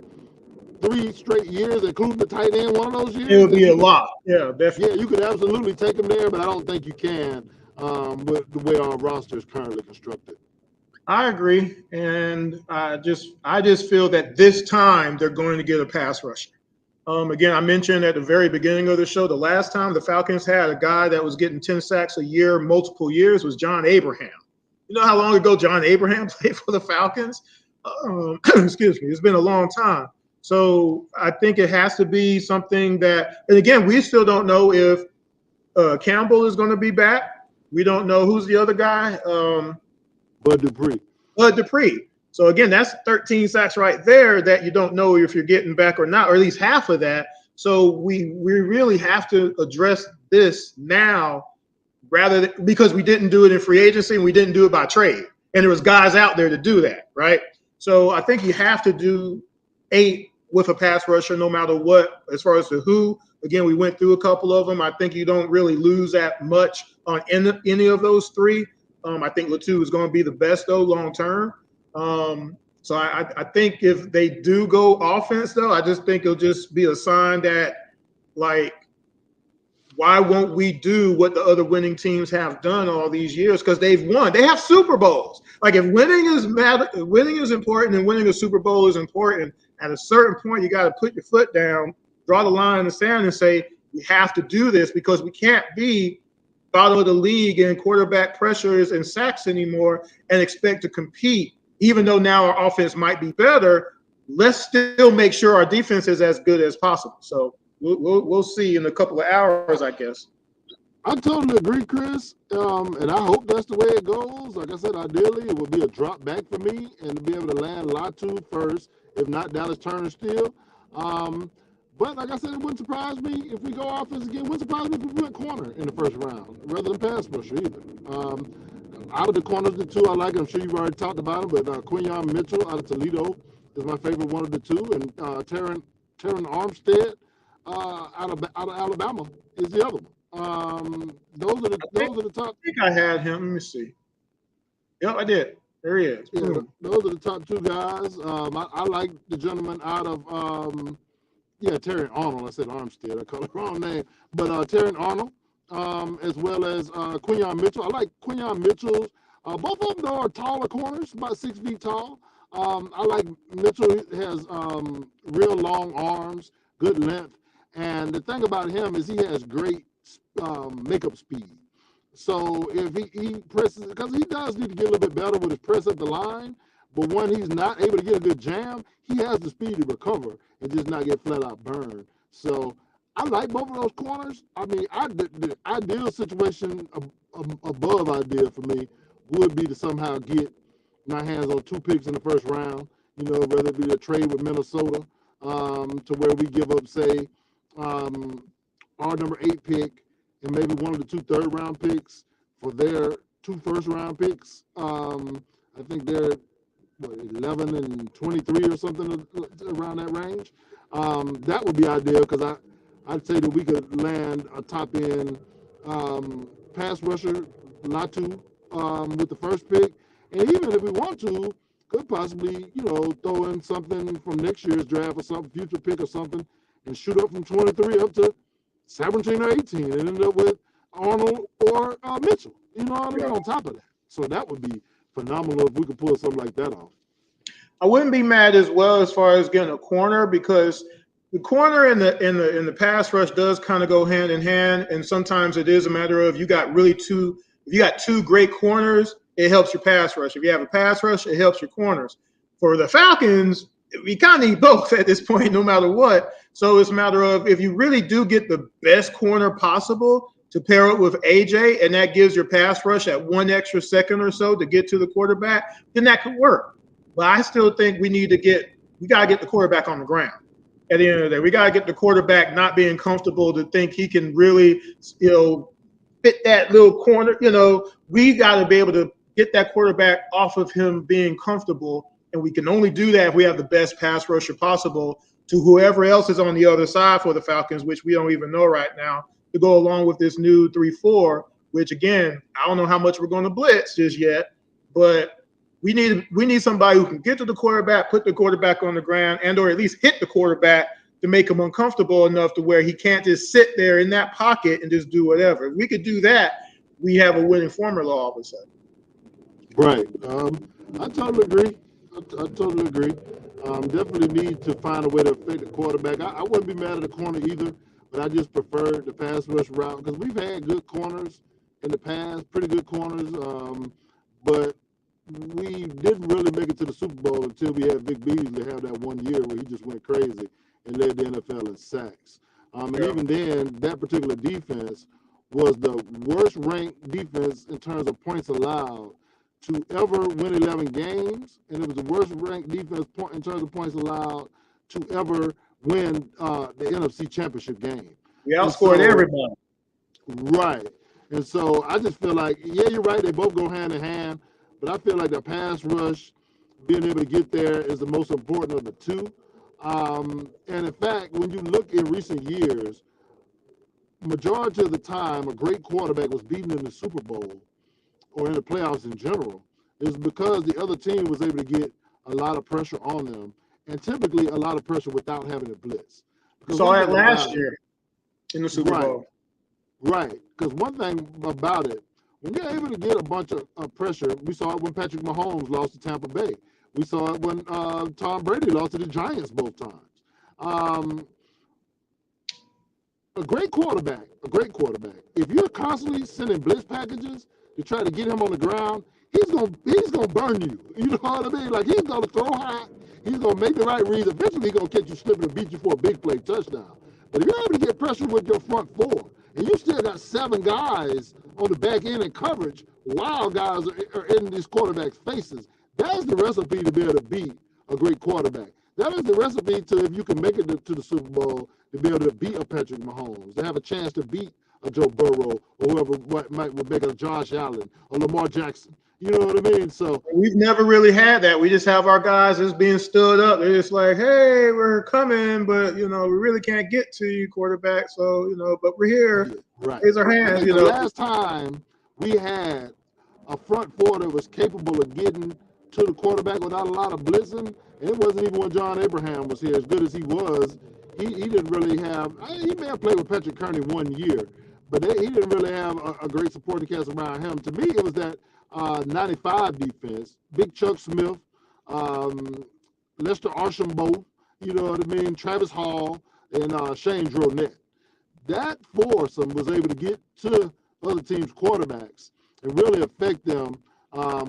3 straight years, including the tight end one of those years, it would be a lot. Yeah, definitely. Yeah, you could absolutely take him there, but I don't think you can with the way our roster is currently constructed. I agree, and I just feel that this time they're going to get a pass rusher. Again, I mentioned at the very beginning of the show, the last time the Falcons had a guy that was getting 10 sacks a year, multiple years, was John Abraham. You know how long ago John Abraham played for the Falcons? Excuse me, it's been a long time. So I think it has to be something that, and again, we still don't know if Campbell is going to be back. We don't know who's the other guy. Bud Dupree. Bud Dupree. So again, that's 13 sacks right there that you don't know if you're getting back or not, or at least half of that. So we really have to address this now, rather than, because we didn't do it in free agency and we didn't do it by trade, and there was guys out there to do that, right? So I think you have to do 8 with a pass rusher, no matter what. As far as the who, again, we went through a couple of them. I think you don't really lose that much on any of those 3. I think Latu is going to be the best, though, long term. So I think if they do go offense, though, I just think it'll just be a sign that, like, why won't we do what the other winning teams have done all these years? Because they've won. They have Super Bowls. Like, if winning is important, and winning a Super Bowl is important, at a certain point, you got to put your foot down, draw the line in the sand, and say, we have to do this, because we can't be bottom of the league in quarterback pressures and sacks anymore and expect to compete. Even though now our offense might be better, let's still make sure our defense is as good as possible. So we'll see in a couple of hours, I guess. I totally agree, Chris, and I hope that's the way it goes. Like I said, ideally, it would be a drop back for me and to be able to land Latu first, if not Dallas Turner still. But like I said, it wouldn't surprise me if we go offense again. It wouldn't surprise me if we went corner in the first round rather than pass rusher either. Out of the corners, the 2 I like, I'm sure you've already talked about them, but Quinyon Mitchell out of Toledo is my favorite one of the 2, and Terran Armstead out of Alabama is the other one. Those are the top. I think I had him. Let me see. Yep, I did. There he is. Yeah, those are the top 2 guys. I like the gentleman out of Terran Arnold. I said Armstead. I call it the wrong name, but Terran Arnold, as well as Quinyon Mitchell. I like Quinyon Mitchell. Both of them though are taller corners, about 6 feet tall. I like Mitchell. Has real long arms, good length, and the thing about him is he has great makeup speed. So if he presses, because he does need to get a little bit better with his press up the line, but when he's not able to get a good jam, he has the speed to recover and just not get flat out burned. So I like both of those corners. I mean, the ideal situation above ideal for me would be to somehow get my hands on 2 picks in the first round, whether it be a trade with Minnesota, to where we give up, say, our number 8 pick and maybe one of the 2 third-round picks for their 2 first-round picks. I think they're 11 and 23 or something around that range. That would be ideal, because I'd say that we could land a top-end pass rusher, Latu, with the first pick. And even if we want to, could possibly, throw in something from next year's draft or some future pick or something and shoot up from 23 up to 17 or 18 and end up with Arnold or Mitchell, on top of that. So that would be phenomenal if we could pull something like that off. I wouldn't be mad as well as far as getting a corner, because the corner and the pass rush does kind of go hand in hand, and sometimes it is a matter of if you got 2 great corners, it helps your pass rush. If you have a pass rush, it helps your corners. For the Falcons, we kind of need both at this point, no matter what. So it's a matter of, if you really do get the best corner possible to pair it with AJ, and that gives your pass rush at 1 extra second or so to get to the quarterback, then that could work. But I still think we got to get the quarterback on the ground. At the end of the day, we got to get the quarterback not being comfortable to think he can really, fit that little corner. We got to be able to get that quarterback off of him being comfortable, and we can only do that if we have the best pass rusher possible to whoever else is on the other side for the Falcons, which we don't even know right now, to go along with this new 3-4, which, again, I don't know how much we're going to blitz just yet, but we need somebody who can get to the quarterback, put the quarterback on the ground, and or at least hit the quarterback to make him uncomfortable enough to where he can't just sit there in that pocket and just do whatever. If we could do that, we have a winning formula all of a sudden. Right. I totally agree. I totally agree. Definitely need to find a way to affect the quarterback. I wouldn't be mad at the corner either, but I just prefer the pass rush route, because we've had good corners in the past, pretty good corners. But we didn't really make it to the Super Bowl until we had Vic Beasley have that 1 year where he just went crazy and led the NFL in sacks. And even then, that particular defense was the worst ranked defense in terms of points allowed to ever win 11 games, and it was the worst ranked defense in terms of points allowed to ever win the NFC Championship game. We outscored everybody. Right. And so I just feel like, yeah, you're right. They both go hand in hand. But I feel like the pass rush, being able to get there, is the most important of the two. And in fact, when you look in recent years, majority of the time, a great quarterback was beaten in the Super Bowl or in the playoffs in general, is because the other team was able to get a lot of pressure on them, and typically a lot of pressure without having to blitz. Saw that last year in the Super Bowl. Right. Because one thing about it, when you're able to get a bunch of pressure, we saw it when Patrick Mahomes lost to Tampa Bay. We saw it when Tom Brady lost to the Giants both times. A great quarterback, if you're constantly sending blitz packages to try to get him on the ground, he's gonna burn you. You know what I mean? Like, he's gonna throw high, he's gonna make the right reads. Eventually, he's gonna catch you slipping and beat you for a big play touchdown. But if you're able to get pressure with your front four, and you still got 7 guys on the back end in coverage, while guys are in these quarterbacks' faces, that's the recipe to be able to beat a great quarterback. That is the recipe to, if you can make it to the Super Bowl, to be able to beat a Patrick Mahomes, to have a chance to beat a Joe Burrow, or whoever might make a Josh Allen or Lamar Jackson. You know what I mean? So we've never really had that. We just have our guys just being stood up. They're just like, hey, we're coming, but, we really can't get to you, quarterback. So, but we're here. Right. Raise our hands, The last time we had a front four that was capable of getting to the quarterback without a lot of blitzing, and it wasn't even when John Abraham was here. As good as he was, he didn't really have, he may have played with Patrick Kearney 1 year, but he didn't really have a great supporting cast around him. To me, it was that 95 defense, Big Chuck Smith, Lester Archambault, you know what I mean, Travis Hall, and Shane Dronette. That foursome was able to get to other teams' quarterbacks and really affect them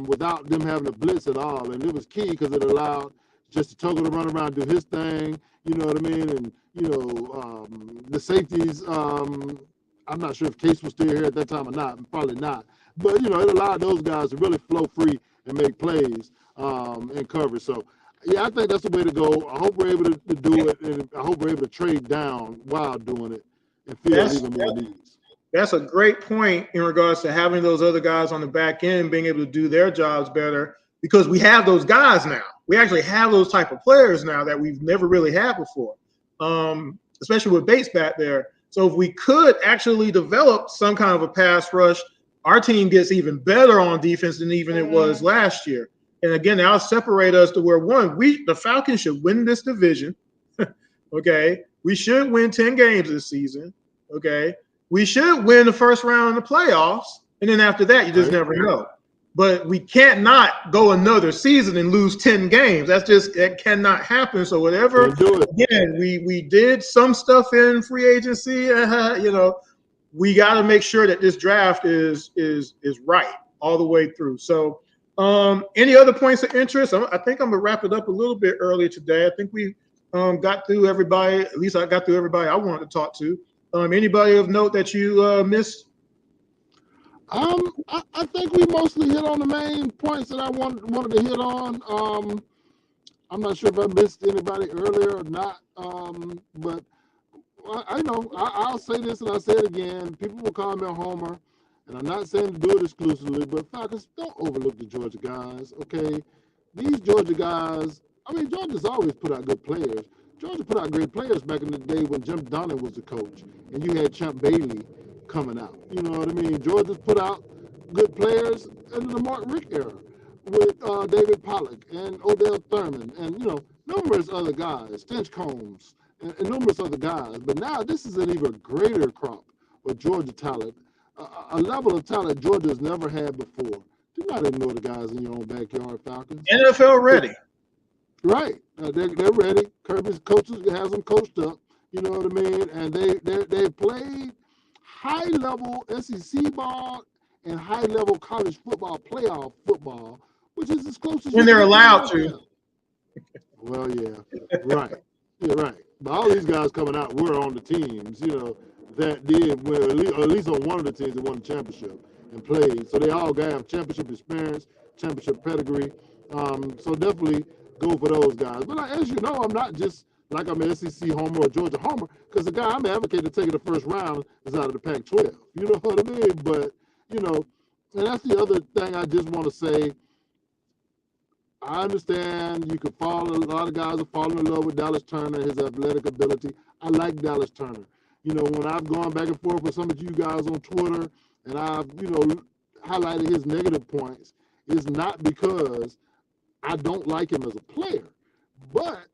without them having to blitz at all. And it was key because it allowed just Tuggle to run around and do his thing, you know what I mean? And, the safeties, I'm not sure if Case was still here at that time or not, probably not. But, it allowed those guys to really flow free and make plays and cover. So, yeah, I think that's the way to go. I hope we're able to do it, and I hope we're able to trade down while doing it and feel even more needs. That's a great point in regards to having those other guys on the back end being able to do their jobs better, because we have those guys now. We actually have those type of players now that we've never really had before, especially with Bates back there. So if we could actually develop some kind of a pass rush, our team gets even better on defense than even it was last year. And again, that'll separate us to where, the Falcons should win this division. Okay. We should win 10 games this season. Okay. We should win the first round in the playoffs. And then after that, you just never know. But we can't not go another season and lose 10 games. That cannot happen. So whatever, again, we did some stuff in free agency, we got to make sure that this draft is right all the way through. So any other points of interest? I think I'm going to wrap it up a little bit early today. I think we got through everybody. At least I got through everybody I wanted to talk to. Anybody of note that you missed? I think we mostly hit on the main points that I wanted to hit on. I'm not sure if I missed anybody earlier or not, but I'll say this and I'll say it again. People will call me a homer, and I'm not saying to do it exclusively, but Falcons, don't overlook the Georgia guys, okay? These Georgia guys, Georgia's always put out good players. Georgia put out great players back in the day when Jim Donnan was the coach, and you had Champ Bailey coming out. You know what I mean? Georgia's put out good players in the Mark Richt era with David Pollock and Odell Thurman and, numerous other guys, Stinch Combs, and numerous other guys. But now this is an even greater crop of Georgia talent, a level of talent Georgia has never had before. Do not ignore the guys in your own backyard, Falcons. NFL ready. Right. They're ready. Kirby's coaches has them coached up. You know what I mean? And they played high-level SEC ball and high-level college football, playoff football, which is as close as when you they're can get allowed to the to. NFL. Well, yeah, right. You're right. But all these guys coming out were on the teams, that did well, at least on one of the teams that won the championship and played. So they all have championship experience, championship pedigree. So definitely go for those guys. But as you know, I'm not just like I'm an SEC homer or Georgia homer, because the guy I'm advocating taking the first round is out of the Pac-12. You know what I mean? But, and that's the other thing I just want to say. I understand you could a lot of guys are falling in love with Dallas Turner, his athletic ability. I like Dallas Turner. When I've gone back and forth with some of you guys on Twitter and I've, highlighted his negative points, it's not because I don't like him as a player, but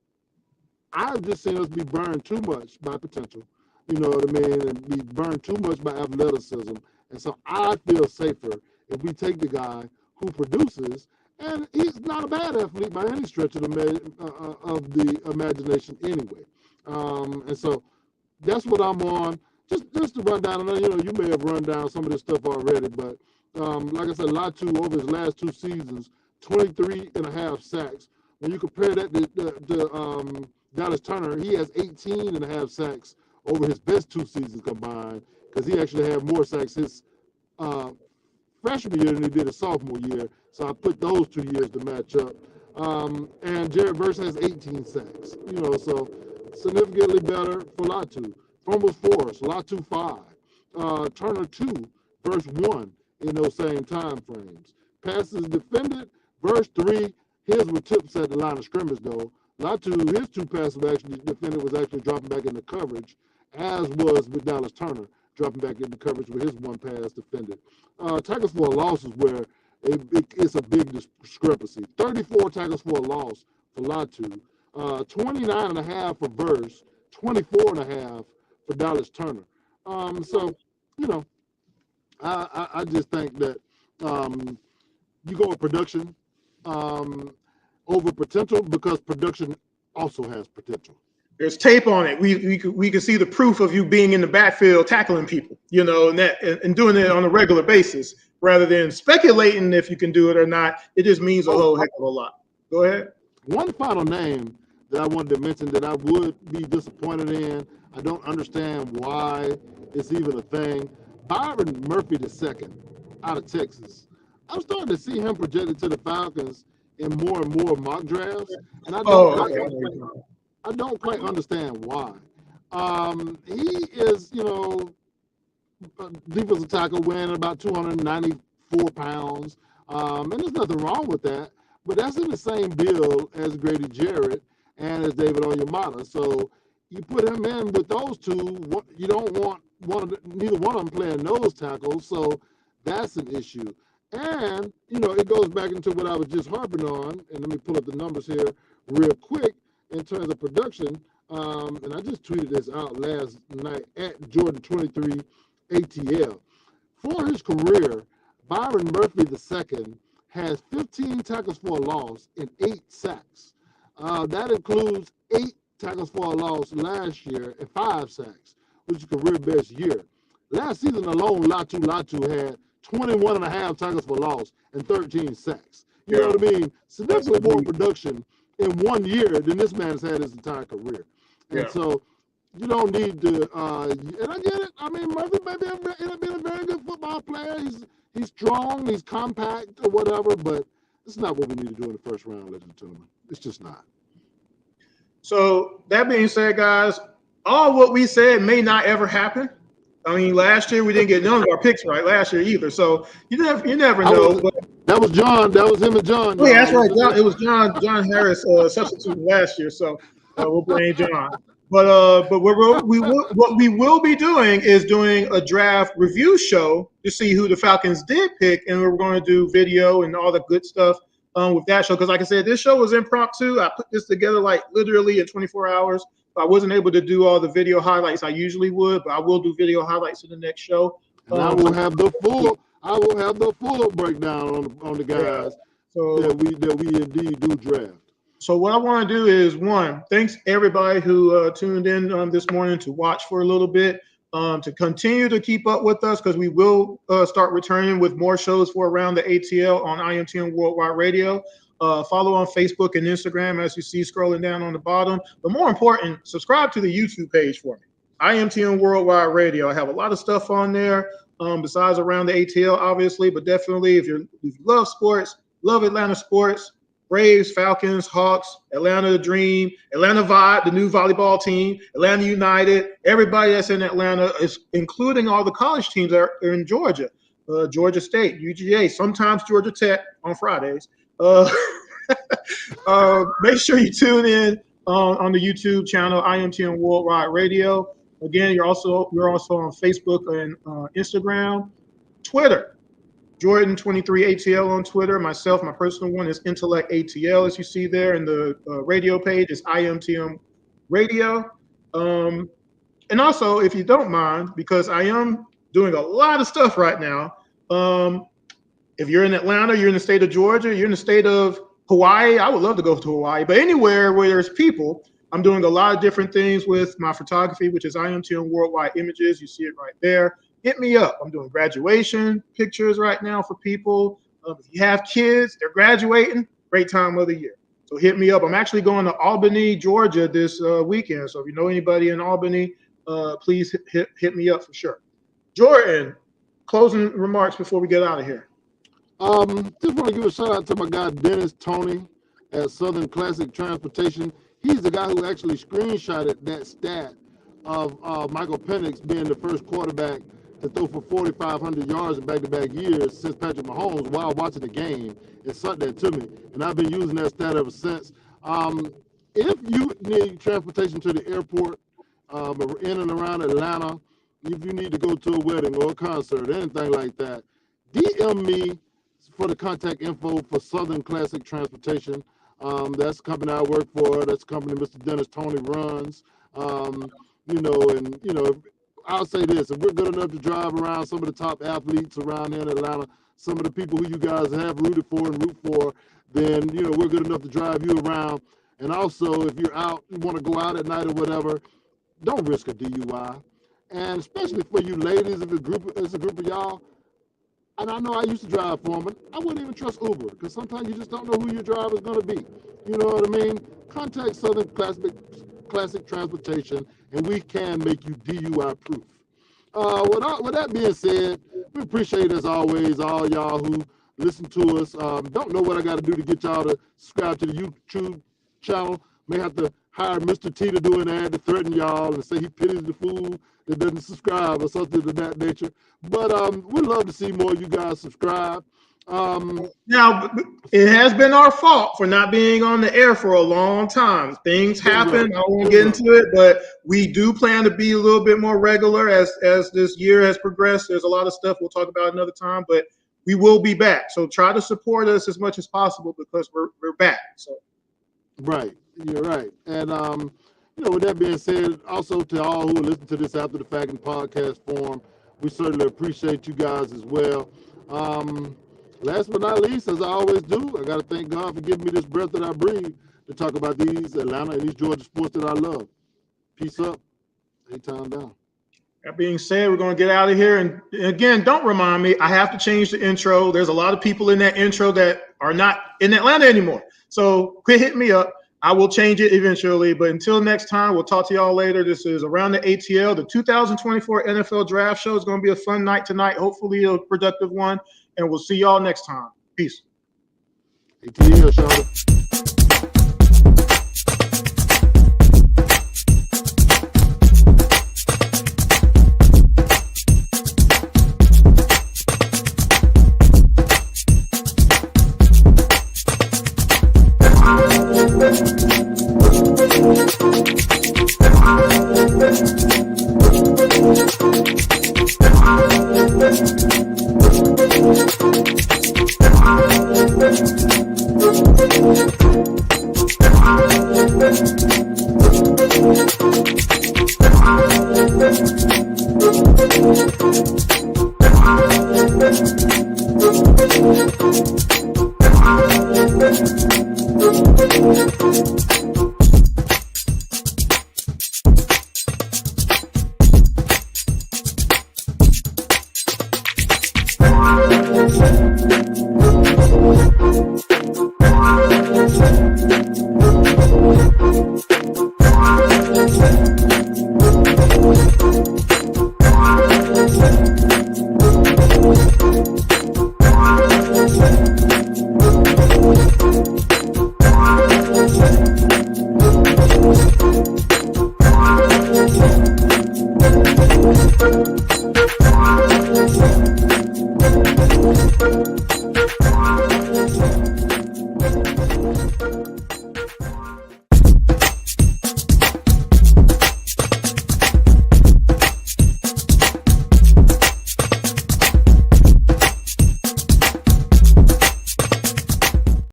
I've just seen us be burned too much by potential, you know what I mean, and be burned too much by athleticism. And so I feel safer if we take the guy who produces, and he's not a bad athlete by any stretch of the imagination anyway. And so that's what I'm on. Just to run down, and you may have run down some of this stuff already, but like I said, Latu over his last 2 seasons, 23.5 sacks. When you compare that to Dallas Turner, he has 18.5 sacks over his best 2 seasons combined, because he actually had more sacks his freshman year than he did his sophomore year. So I put those 2 years to match up. And Jared Verse has 18 sacks. So significantly better for Latu. Fumbles forced, Latu 5. Turner 2, Verse 1 in those same time frames. Passes defended, Verse 3. His were tips at the line of scrimmage though. Latu, his 2 passes actually defended was actually dropping back into coverage, as was with Dallas Turner, dropping back into coverage with his 1 pass defended. Tackles for a loss is where it's a big discrepancy. 34 tackles for a loss for Latu, 29.5 for Verse, 24.5 for Dallas Turner. So, I just think that you go with production over potential, because production also has potential. There's tape on it. We can see the proof of you being in the backfield tackling people, and doing it on a regular basis, rather than speculating if you can do it or not. It just means a whole heck of a lot. Go ahead. One final name that I wanted to mention that I would be disappointed in. I don't understand why it's even a thing. Byron Murphy II out of Texas. I'm starting to see him projected to the Falcons in more and more mock drafts, and I don't quite understand why. He is, a defensive tackle weighing about 294 pounds, and there's nothing wrong with that, but that's in the same bill as Grady Jarrett and as David Onyemata. So you put him in with those 2, you don't want neither one of them playing nose tackle, so that's an issue. And, it goes back into what I was just harping on, and let me pull up the numbers here real quick in terms of production. And I just tweeted this out last night at Jordan23 ATL. For his career, Byron Murphy II has 15 tackles for a loss and 8 sacks. That includes 8 tackles for a loss last year and 5 sacks, which is career best year. Last season alone, Latu had 21.5 tackles for loss and 13 sacks. You know what I mean? Significantly more production in 1 year than this man has had his entire career. And so you don't need to, and I get it. I mean, Murphy may be a very good football player. He's strong, he's compact or whatever, but it's not what we need to do in the first round, ladies and gentlemen. It's just not. So that being said, guys, all what we said may not ever happen. I mean, last year we didn't get none of our picks right last year either. So you never know. That was John. That was him and John. Oh, yeah, that's right. It was John Harris substitute last year. So we'll blame John. But what we will be doing is doing a draft review show to see who the Falcons did pick, and we're going to do video and all the good stuff with that show. Because like I said, this show was impromptu. I put this together like literally in 24 hours. I wasn't able to do all the video highlights I usually would, but I will do video highlights in the next show. And I will have the full breakdown on the guys that we indeed do draft. So what I want to do is, one, thanks everybody who tuned in this morning to watch for a little bit. to continue to keep up with us, because we will start returning with more shows for Around the ATL on IMTN Worldwide Radio. Follow on Facebook and Instagram, as you see scrolling down on the bottom. But more important, subscribe to the YouTube page for me, IMTN Worldwide Radio. I have a lot of stuff on there besides Around the ATL, obviously, but definitely if you love sports, love Atlanta sports, Braves, Falcons, Hawks, Atlanta the Dream, Atlanta Vibe, the new volleyball team, Atlanta United, everybody that's in Atlanta, is including all the college teams that are in Georgia, Georgia State, UGA, sometimes Georgia Tech on Fridays. Make sure you tune in on the YouTube channel, IMTN Worldwide Radio. Again, we're also on Facebook and Instagram, Twitter. Jordan23ATL on Twitter. Myself, my personal one is Intellect ATL, as you see there, and the radio page is IMTM Radio. And also, if you don't mind, because I am doing a lot of stuff right now, if you're in Atlanta, you're in the state of Georgia, you're in the state of Hawaii, I would love to go to Hawaii, but anywhere where there's people, I'm doing a lot of different things with my photography, which is IMTN Worldwide Images. You see it right there. Hit me up. I'm doing graduation pictures right now for people. If you have kids, they're graduating, great time of the year. So hit me up. I'm actually going to Albany, Georgia this weekend. So if you know anybody in Albany, please hit me up for sure. Jordan, closing remarks before we get out of here. Just want to give a shout out to my guy, Dennis Tony at Southern Classic Transportation. He's the guy who actually screenshotted that stat of Michael Penix being the first quarterback to throw for 4,500 yards in back-to-back years since Patrick Mahomes while watching the game. It sent that to me, and I've been using that stat ever since. If you need transportation to the airport in and around Atlanta, if you need to go to a wedding or a concert, anything like that, DM me for the contact info for Southern Classic Transportation. That's the company I work for. That's the company Mr. Dennis Tony runs. I'll say this, if we're good enough to drive around some of the top athletes around here in Atlanta, some of the people who you guys have rooted for and root for, then, we're good enough to drive you around. And also, if you're out, you want to go out at night or whatever, don't risk a DUI. And especially for you ladies, if it's a group of y'all, and I know I used to drive for them, I wouldn't even trust Uber, because sometimes you just don't know who your driver is going to be. You know what I mean? Contact Southern Classic Transportation, and we can make you DUI proof. With that being said, we appreciate, as always, all y'all who listen to us. Don't know what I got to do to get y'all to subscribe to the YouTube channel. May have to hire Mr. T to do an ad to threaten y'all and say he pities the fool that doesn't subscribe or something of that nature. But we'd love to see more of you guys subscribe. Now, it has been our fault for not being on the air for a long time. Things happen. I won't get into it, but we do plan to be a little bit more regular as this year has progressed. There's a lot of stuff we'll talk about another time, but we will be back. So try to support us as much as possible, because we're back. So, right, you're right. And with that being said, also to all who listen to this after the fact in podcast form, we certainly appreciate you guys as well. Last but not least, as I always do, I got to thank God for giving me this breath that I breathe to talk about these Atlanta and these Georgia sports that I love. Peace up. A-Town down. That being said, we're going to get out of here. And again, don't remind me, I have to change the intro. There's a lot of people in that intro that are not in Atlanta anymore. So quit hitting me up. I will change it eventually. But until next time, we'll talk to y'all later. This is Around the ATL. The 2024 NFL Draft Show is going to be a fun night tonight. Hopefully a productive one. And we'll see y'all next time. Peace. ATL, Charlotte. Thank you.